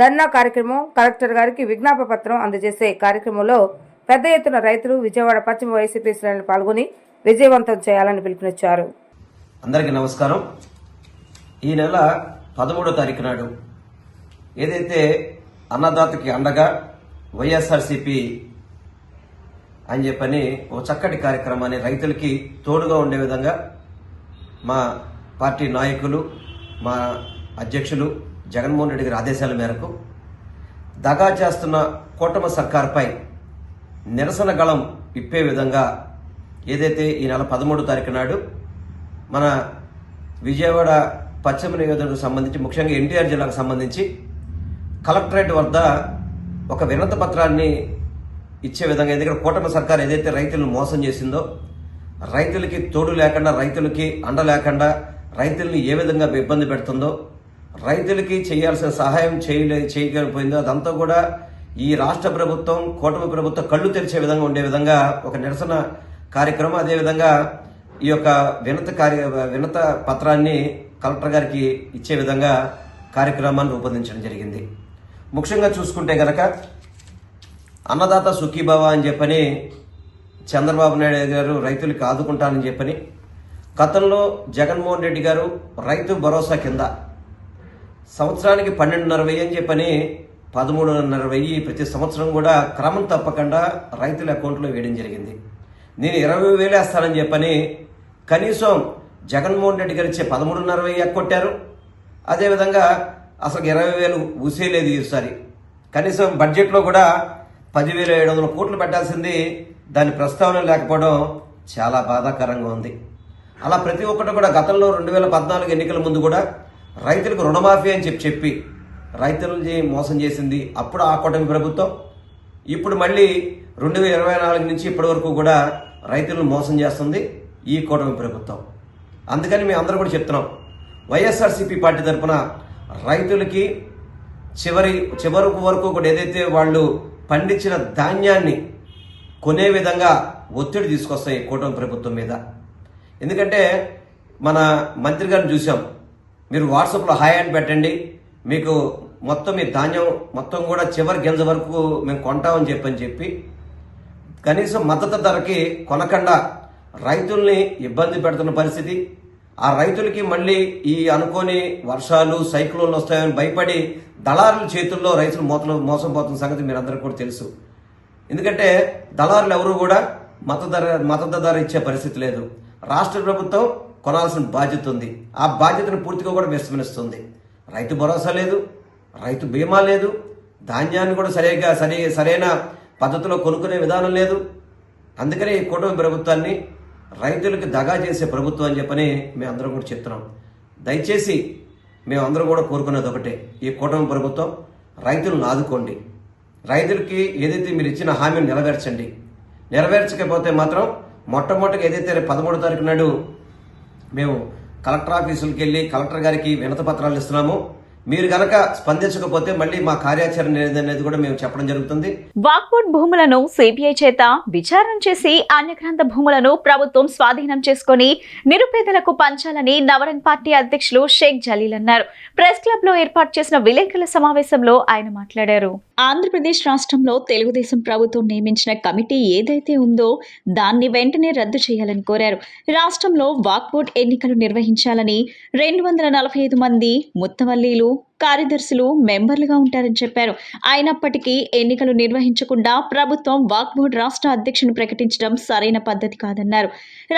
ధర్నా కార్యక్రమం, కలెక్టర్ గారికి విజ్ఞాపన పత్రం అందజేసే కార్యక్రమంలో పెద్ద ఎత్తున రైతులు విజయవాడ పశ్చిమ వైసీపీ శ్రేణులు పాల్గొని విజయవంతం చేయాలని పిలుపునిచ్చారు. అందరికీ నమస్కారం. ఈ నెల 13వ తారీఖు నాడు ఏదైతే అన్నదాతకి అండగా వైఎస్ఆర్సీపీ అని చెప్పని ఓ చక్కటి కార్యక్రమాన్ని రైతులకి తోడుగా ఉండే విధంగా మా పార్టీ నాయకులు, మా అధ్యక్షులు జగన్మోహన్ రెడ్డి గారి ఆదేశాల మేరకు దగా చేస్తున్న కూటమి సర్కార్పై నిరసన గళం ఇప్పే విధంగా ఏదైతే ఈ నెల 13వ తారీఖు నాడు మన విజయవాడ పశ్చిమ నియోజకవర్గానికి సంబంధించి, ముఖ్యంగా ఎన్టీఆర్ జిల్లాకు సంబంధించి కలెక్టరేట్ వద్ద ఒక వినతి పత్రాన్ని ఇచ్చే విధంగా, ఎందుకంటే కూటమి సర్కార్ ఏదైతే రైతులను మోసం చేసిందో, రైతులకి తోడు లేకుండా, రైతులకి అండ లేకుండా రైతుల్ని ఏ విధంగా ఇబ్బంది పెడుతుందో, రైతులకి చేయాల్సిన సహాయం చేయకపోయిందో, అదంతా కూడా ఈ రాష్ట్ర ప్రభుత్వం, కూటమి ప్రభుత్వం కళ్ళు తెరిచే విధంగా ఉండే విధంగా ఒక నిరసన కార్యక్రమం, అదేవిధంగా ఈ యొక్క వినత పత్రాన్ని కలెక్టర్ గారికి ఇచ్చే విధంగా కార్యక్రమాన్ని రూపొందించడం జరిగింది. ముఖ్యంగా చూసుకుంటే గనక అన్నదాత సుఖీభవ అని చెప్పని చంద్రబాబు నాయుడు గారు రైతులకు ఆదుకుంటానని చెప్పని, గతంలో జగన్మోహన్ రెడ్డి గారు రైతు భరోసా కింద సంవత్సరానికి 12,500 అని చెప్పని 13,500 ప్రతి సంవత్సరం కూడా క్రమం తప్పకుండా రైతుల అకౌంట్లో వేయడం జరిగింది. నేను 20,000 వేస్తానని చెప్పని కనీసం జగన్మోహన్ రెడ్డి గారు ఇచ్చే 13,500 ఎక్కొట్టారు. అదేవిధంగా అసలు 20,000 ఊసేలేదు ఈసారి. కనీసం బడ్జెట్లో కూడా 10,700 కోట్లు పెట్టాల్సింది, దాని ప్రస్తావన లేకపోవడం చాలా బాధాకరంగా ఉంది. అలా ప్రతి ఒక్కటి కూడా గతంలో 2014 ఎన్నికల ముందు కూడా రైతులకు రుణమాఫీ అని చెప్పి రైతులని మోసం చేసింది అప్పుడు ఆ కూటమి ప్రభుత్వం. ఇప్పుడు మళ్ళీ 2024 నుంచి ఇప్పటి వరకు కూడా రైతులను మోసం చేస్తుంది ఈ కూటమి ప్రభుత్వం. అందుకని మేము అందరూ కూడా చెప్తున్నాం, వైఎస్ఆర్సీపీ పార్టీ తరఫున రైతులకి చివరి వరకు కూడా ఏదైతే వాళ్ళు పండించిన ధాన్యాన్ని కొనే విధంగా ఒత్తిడి తీసుకొస్తాయి కూటమి ప్రభుత్వం మీద. ఎందుకంటే మన మంత్రి గారిని చూసాం, మీరు వాట్సాప్లో హాయ్ అని పెట్టండి, మీకు మొత్తం మీ ధాన్యం మొత్తం కూడా చివరి గింజ వరకు మేము కొంటామని చెప్పి కనీసం మద్దతు ధరకి కొనకుండా రైతుల్ని ఇబ్బంది పెడుతున్న పరిస్థితి. ఆ రైతులకి మళ్ళీ ఈ అనుకోని వర్షాలు, సైక్లోన్లు వస్తాయని భయపడి దళారుల చేతుల్లో రైతులు మోసం పోతున్న సంగతి మీరందరికీ కూడా తెలుసు. ఎందుకంటే దళారులు ఎవరు కూడా మద్దతు ధర ఇచ్చే పరిస్థితి లేదు. రాష్ట్ర ప్రభుత్వం కొనాల్సిన బాధ్యత ఉంది, ఆ బాధ్యతను పూర్తిగా కూడా విస్మరిస్తుంది. రైతు భరోసా లేదు, రైతు బీమా లేదు, ధాన్యాన్ని కూడా సరైన పద్ధతిలో కొనుక్కునే విధానం లేదు. అందుకని ఈ కూటమి ప్రభుత్వాన్ని రైతులకు దగా చేసే ప్రభుత్వం అని చెప్పని మేము అందరం కూడా చెప్తున్నాం. దయచేసి మేము అందరం కూడా కోరుకునేది ఒకటే, ఈ కూటమి ప్రభుత్వం రైతులను ఆదుకోండి, రైతులకి ఏదైతే మీరు ఇచ్చిన హామీని నెరవేర్చండి. నెరవేర్చకపోతే మాత్రం మొట్టమొదటిగా ఏదైతే 13వ తారీఖు నాడు మేము కలెక్టర్ ఆఫీసులకు వెళ్లి కలెక్టర్ గారికి వినతి పత్రాలు ఇస్తున్నాము. మీరు గనక స్పందించకపోతే మళ్ళీ మా కార్యాచరణ ఏదనేది కూడా మేము చెప్పడం జరుగుతుంది. వాక్బోర్డ్ భూములను సిబిఐ చేత విచారణ చేసి అన్యగ్రంథ భూములను ప్రభుత్వం స్వాధీనం చేసుకుని నిరుపేదలకు పంచాలని నవరంగ్ పార్టీ అధ్యక్షులు షేక్ జలీల్ అన్నారు. ప్రెస్ క్లబ్ లో ఏర్పాటు చేసిన విలేకరుల సమావేశంలో ఆయన మాట్లాడారు. ఆంధ్రప్రదేశ్ రాష్ట్రంలో తెలుగుదేశం ప్రభుత్వం నియమించిన కమిటీ ఏదైతే ఉందో దాన్ని వెంటనే రద్దు చేయాలని కోరారు. రాష్ట్రంలో వాక్బోర్డ్ ఎన్నికలు నిర్వహించాలని 245 మంది ముత్తవల్లీలు కార్యదర్శులు మెంబర్లుగా ఉంటారని చెప్పారు. అయినప్పటికీ ఎన్నికలు నిర్వహించకుండా ప్రభుత్వం వాక్బోర్డ్ రాష్ట్ర అధ్యక్షుని ప్రకటించడం సరైన పద్ధతి కాదన్నారు.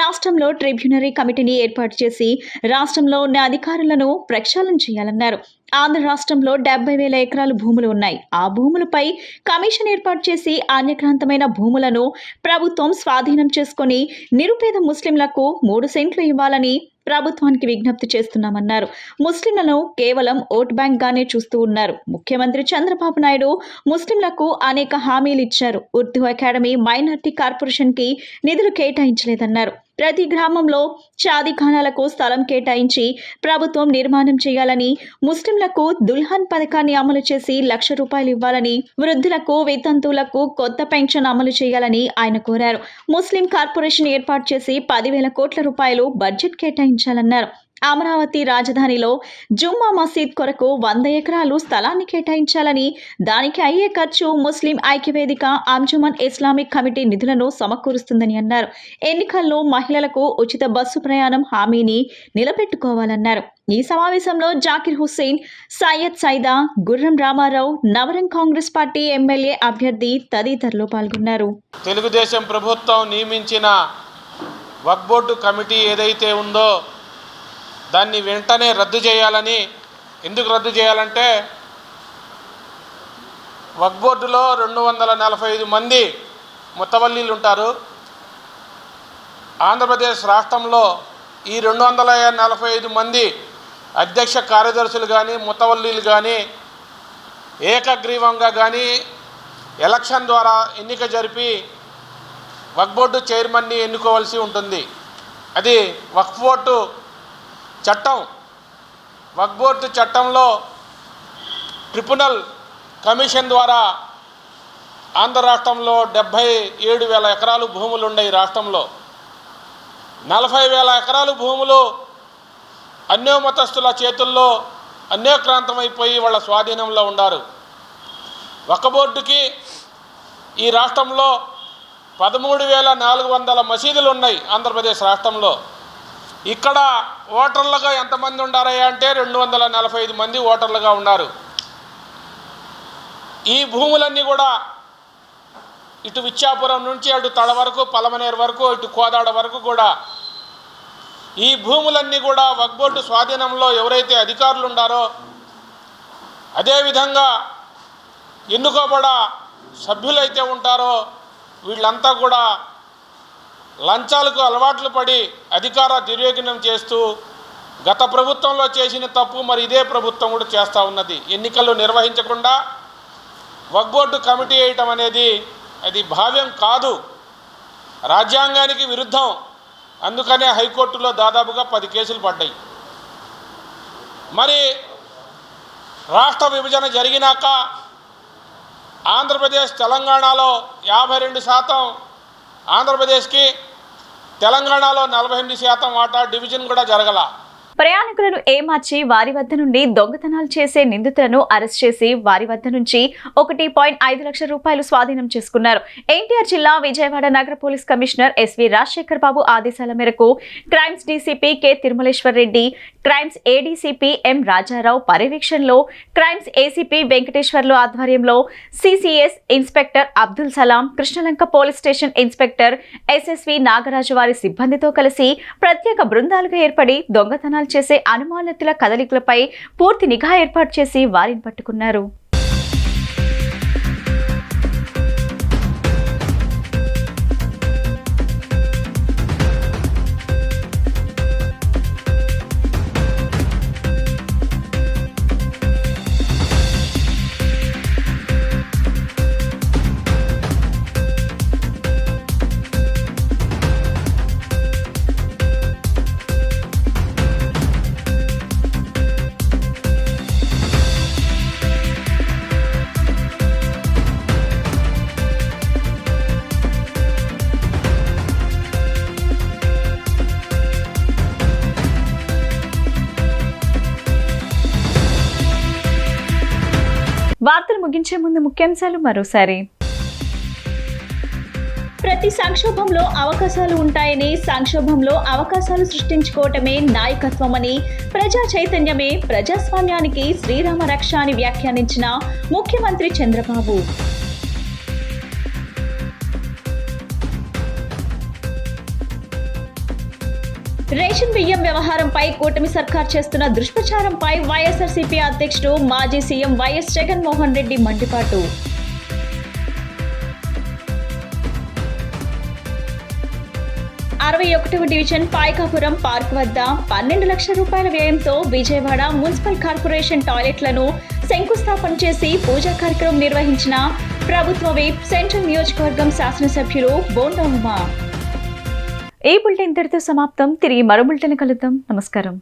రాష్ట్రంలో ట్రిబ్యునరీ కమిటీని ఏర్పాటు చేసి రాష్ట్రంలో ఉన్న అధికారులను ప్రక్షాళన చేయాలన్నారు. ఆంధ్ర రాష్ట్రంలో 70,000 ఎకరాలు భూములు ఉన్నాయి. ఆ భూములపై కమిషన్ ఏర్పాటు చేసి అన్యక్రాంతమైన భూములను ప్రభుత్వం స్వాధీనం చేసుకుని నిరుపేద ముస్లింలకు 3 సెంట్లు ఇవ్వాలని ప్రభుత్వానికి విజ్ఞప్తి చేస్తున్నామన్నారు. ముస్లింలను కేవలం ఓట్ బ్యాంక్ గానే చూస్తూ ఉన్నారు. ముఖ్యమంత్రి చంద్రబాబు నాయుడు ముస్లింలకు అనేక హామీలు ఇచ్చారు. ఉర్దూ అకాడమీ మైనార్టీ కార్పొరేషన్ కి నిధులు కేటాయించలేదన్నారు. ప్రతి గ్రామంలో షాదీఖానాలకు స్థలం కేటాయించి ప్రభుత్వం నిర్మాణం చేయాలని, ముస్లింలకు దుల్హన్ పథకాన్ని అమలు చేసి ₹1,00,000 ఇవ్వాలని, వృద్ధులకు వితంతువులకు కొత్త పెన్షన్ అమలు చేయాలని ఆయన కోరారు. ముస్లిం కార్పొరేషన్ ఏర్పాటు చేసి ₹10,000 కోట్ల బడ్జెట్ కేటాయించాలన్నారు. అమరావతి రాజధానిలో జుమ్మా మసీద్ కొరకు 100 ఎకరాలు స్థలాన్ని కేటాయించాలని, దానికి అయ్యే ఖర్చు ముస్లిం ఐక్యవేదిక అంజుమన్ ఇస్లామిక్ కమిటీ నిధులను సమకూరుస్తుందని అన్నారు. ఎన్నికల్లో మహిళలకు ఉచిత బస్సు ప్రయాణం హామీని నిలబెట్టుకోవాలన్నారు. ఈ సమావేశంలో జాకిర్ హుస్సేన్, సయ్యద్ సైదా, గుర్రం రామారావు, నవరంగ్ కాంగ్రెస్ పార్టీ ఎమ్మెల్యే అభ్యర్థి తదితరులు పాల్గొన్నారు. తెలుగుదేశం ప్రభుత్వం నియమించిన వక్ఫ్ బోర్డు కమిటీ ఏదైతే ఉందో దాన్ని వెంటనే రద్దు చేయాలని. ఎందుకు రద్దు చేయాలంటే వక్ఫ్ బోర్డులో 245 మంది ముత్తవల్లీలు ఉంటారు. ఆంధ్రప్రదేశ్ రాష్ట్రంలో ఈ 245 మంది అధ్యక్ష కార్యదర్శులు కానీ ముత్తవల్లీలు కానీ ఏకగ్రీవంగా కానీ ఎలక్షన్ ద్వారా ఎన్నిక జరిపి వక్ఫ్ బోర్డు చైర్మన్ని ఎన్నుకోవాల్సి ఉంటుంది. అది వక్ఫ్ బోర్డు చట్టం. వక్ఫ్ బోర్డు చట్టంలో ట్రిబ్యునల్ కమిషన్ ద్వారా ఆంధ్ర రాష్ట్రంలో 77,000 ఎకరాలు భూములు ఉన్నాయి. రాష్ట్రంలో 40,000 ఎకరాలు భూములు అన్యోమతస్తుల చేతుల్లో అన్యోక్రాంతమైపోయి వాళ్ళ స్వాధీనంలో ఉన్నారు. వక్ఫ్ బోర్డుకి ఈ రాష్ట్రంలో 13,400 మసీదులు ఉన్నాయి. ఆంధ్రప్రదేశ్ రాష్ట్రంలో ఇక్కడ ఓటర్లుగా ఎంతమంది ఉన్నారయ్యా అంటే 245 మంది ఓటర్లుగా ఉన్నారు. ఈ భూములన్నీ కూడా ఇటు విచ్చాపురం నుంచి అటు తడ వరకు, పలమనేరు వరకు, ఇటు కోదాడ వరకు కూడా ఈ భూములన్నీ కూడా వక్ఫ్ బోర్డు స్వాధీనంలో ఎవరైతే అధికారులు ఉన్నారో, అదేవిధంగా ఎన్నుకోబడ సభ్యులైతే ఉంటారో వీళ్ళంతా కూడా లంచాలకు అలవాట్లు పడి అధికార దుర్వినియోగం చేస్తూ గత ప్రభుత్వంలో చేసిన తప్పు మరి ఇదే ప్రభుత్వం కూడా చేస్తూ ఉన్నది. ఎన్నికలు నిర్వహించకుండా వక్ఫ్ బోర్డు కమిటీ వేయటం అనేది అది భావ్యం కాదు, రాజ్యాంగానికి విరుద్ధం. అందుకనే హైకోర్టులో దాదాపుగా 10 కేసులు పడ్డాయి. మరి రాష్ట్ర విభజన జరిగినాక ఆంధ్రప్రదేశ్ తెలంగాణలో 52% ఆంధ్రప్రదేశ్కి, తెలంగాణలో 48% వాటా డివిజన్ కూడా జరగల. ప్రయాణికులను ఏమార్చి వారి వద్ద నుండి దొంగతనాలు చేసే నిందితులను అరెస్ట్ చేసి వారి వద్ద నుంచి ₹1.5 లక్షల స్వాధీనం చేసుకున్నారు. ఎన్టీఆర్ జిల్లా విజయవాడ నగర police commissioner SV Rajasekhar Babu ఆదేశాల మేరకు crimes DCP K Tirumaleswar Reddy, crimes ADCP M Rajarao పర్యవేక్షణలో క్రైమ్స్ ఏసీపీ వెంకటేశ్వర్లు ఆధ్వర్యంలో CCS inspector Abdul Salam, Krishnalanka police station inspector SSV Nagaraju వారి సిబ్బందితో కలిసి ప్రత్యేక బృందాలుగా ఏర్పడి దొంగతనాలు చేసే అనుమానితుల కదలికలపై పూర్తి నిఘా ఏర్పాటు చేసి వారిని పట్టుకున్నారు. వార్తలు ముగించే ముందు ముఖ్యాంశాలు మరోసారి. ప్రతి సంక్షోభంలో అవకాశాలు ఉంటాయని, సంక్షోభంలో అవకాశాలు సృష్టించుకోవటమే నాయకత్వమని, ప్రజా చైతన్యమే ప్రజాస్వామ్యానికి శ్రీరామ రక్ష అని వ్యాఖ్యానించిన ముఖ్యమంత్రి చంద్రబాబు. రేషన్ బియ్యం వ్యవహారంపై కూటమి సర్కార్ చేస్తున్న దుష్ప్రచారంపై వైఎస్ఆర్సీపీ అధ్యక్షుడు మాజీ సీఎం వైఎస్ జగన్మోహన్ రెడ్డి మండిపాటు. 61వ డివిజన్ పాయకాపురం పార్క్ వద్ద 12 లక్షల రూపాయల వ్యయంతో విజయవాడ మున్సిపల్ కార్పొరేషన్ టాయిలెట్లను శంకుస్థాపన చేసి పూజా కార్యక్రమం నిర్వహించిన ప్రభుత్వ విప్ సెంట్రల్ నియోజకవర్గం శాసనసభ్యులు బోండా ఉమా. ఈ బులెటిన్ ఇంతటితో సమాప్తం. తిరిగి మరో బులెటిన్ కలుద్దాం. నమస్కారం.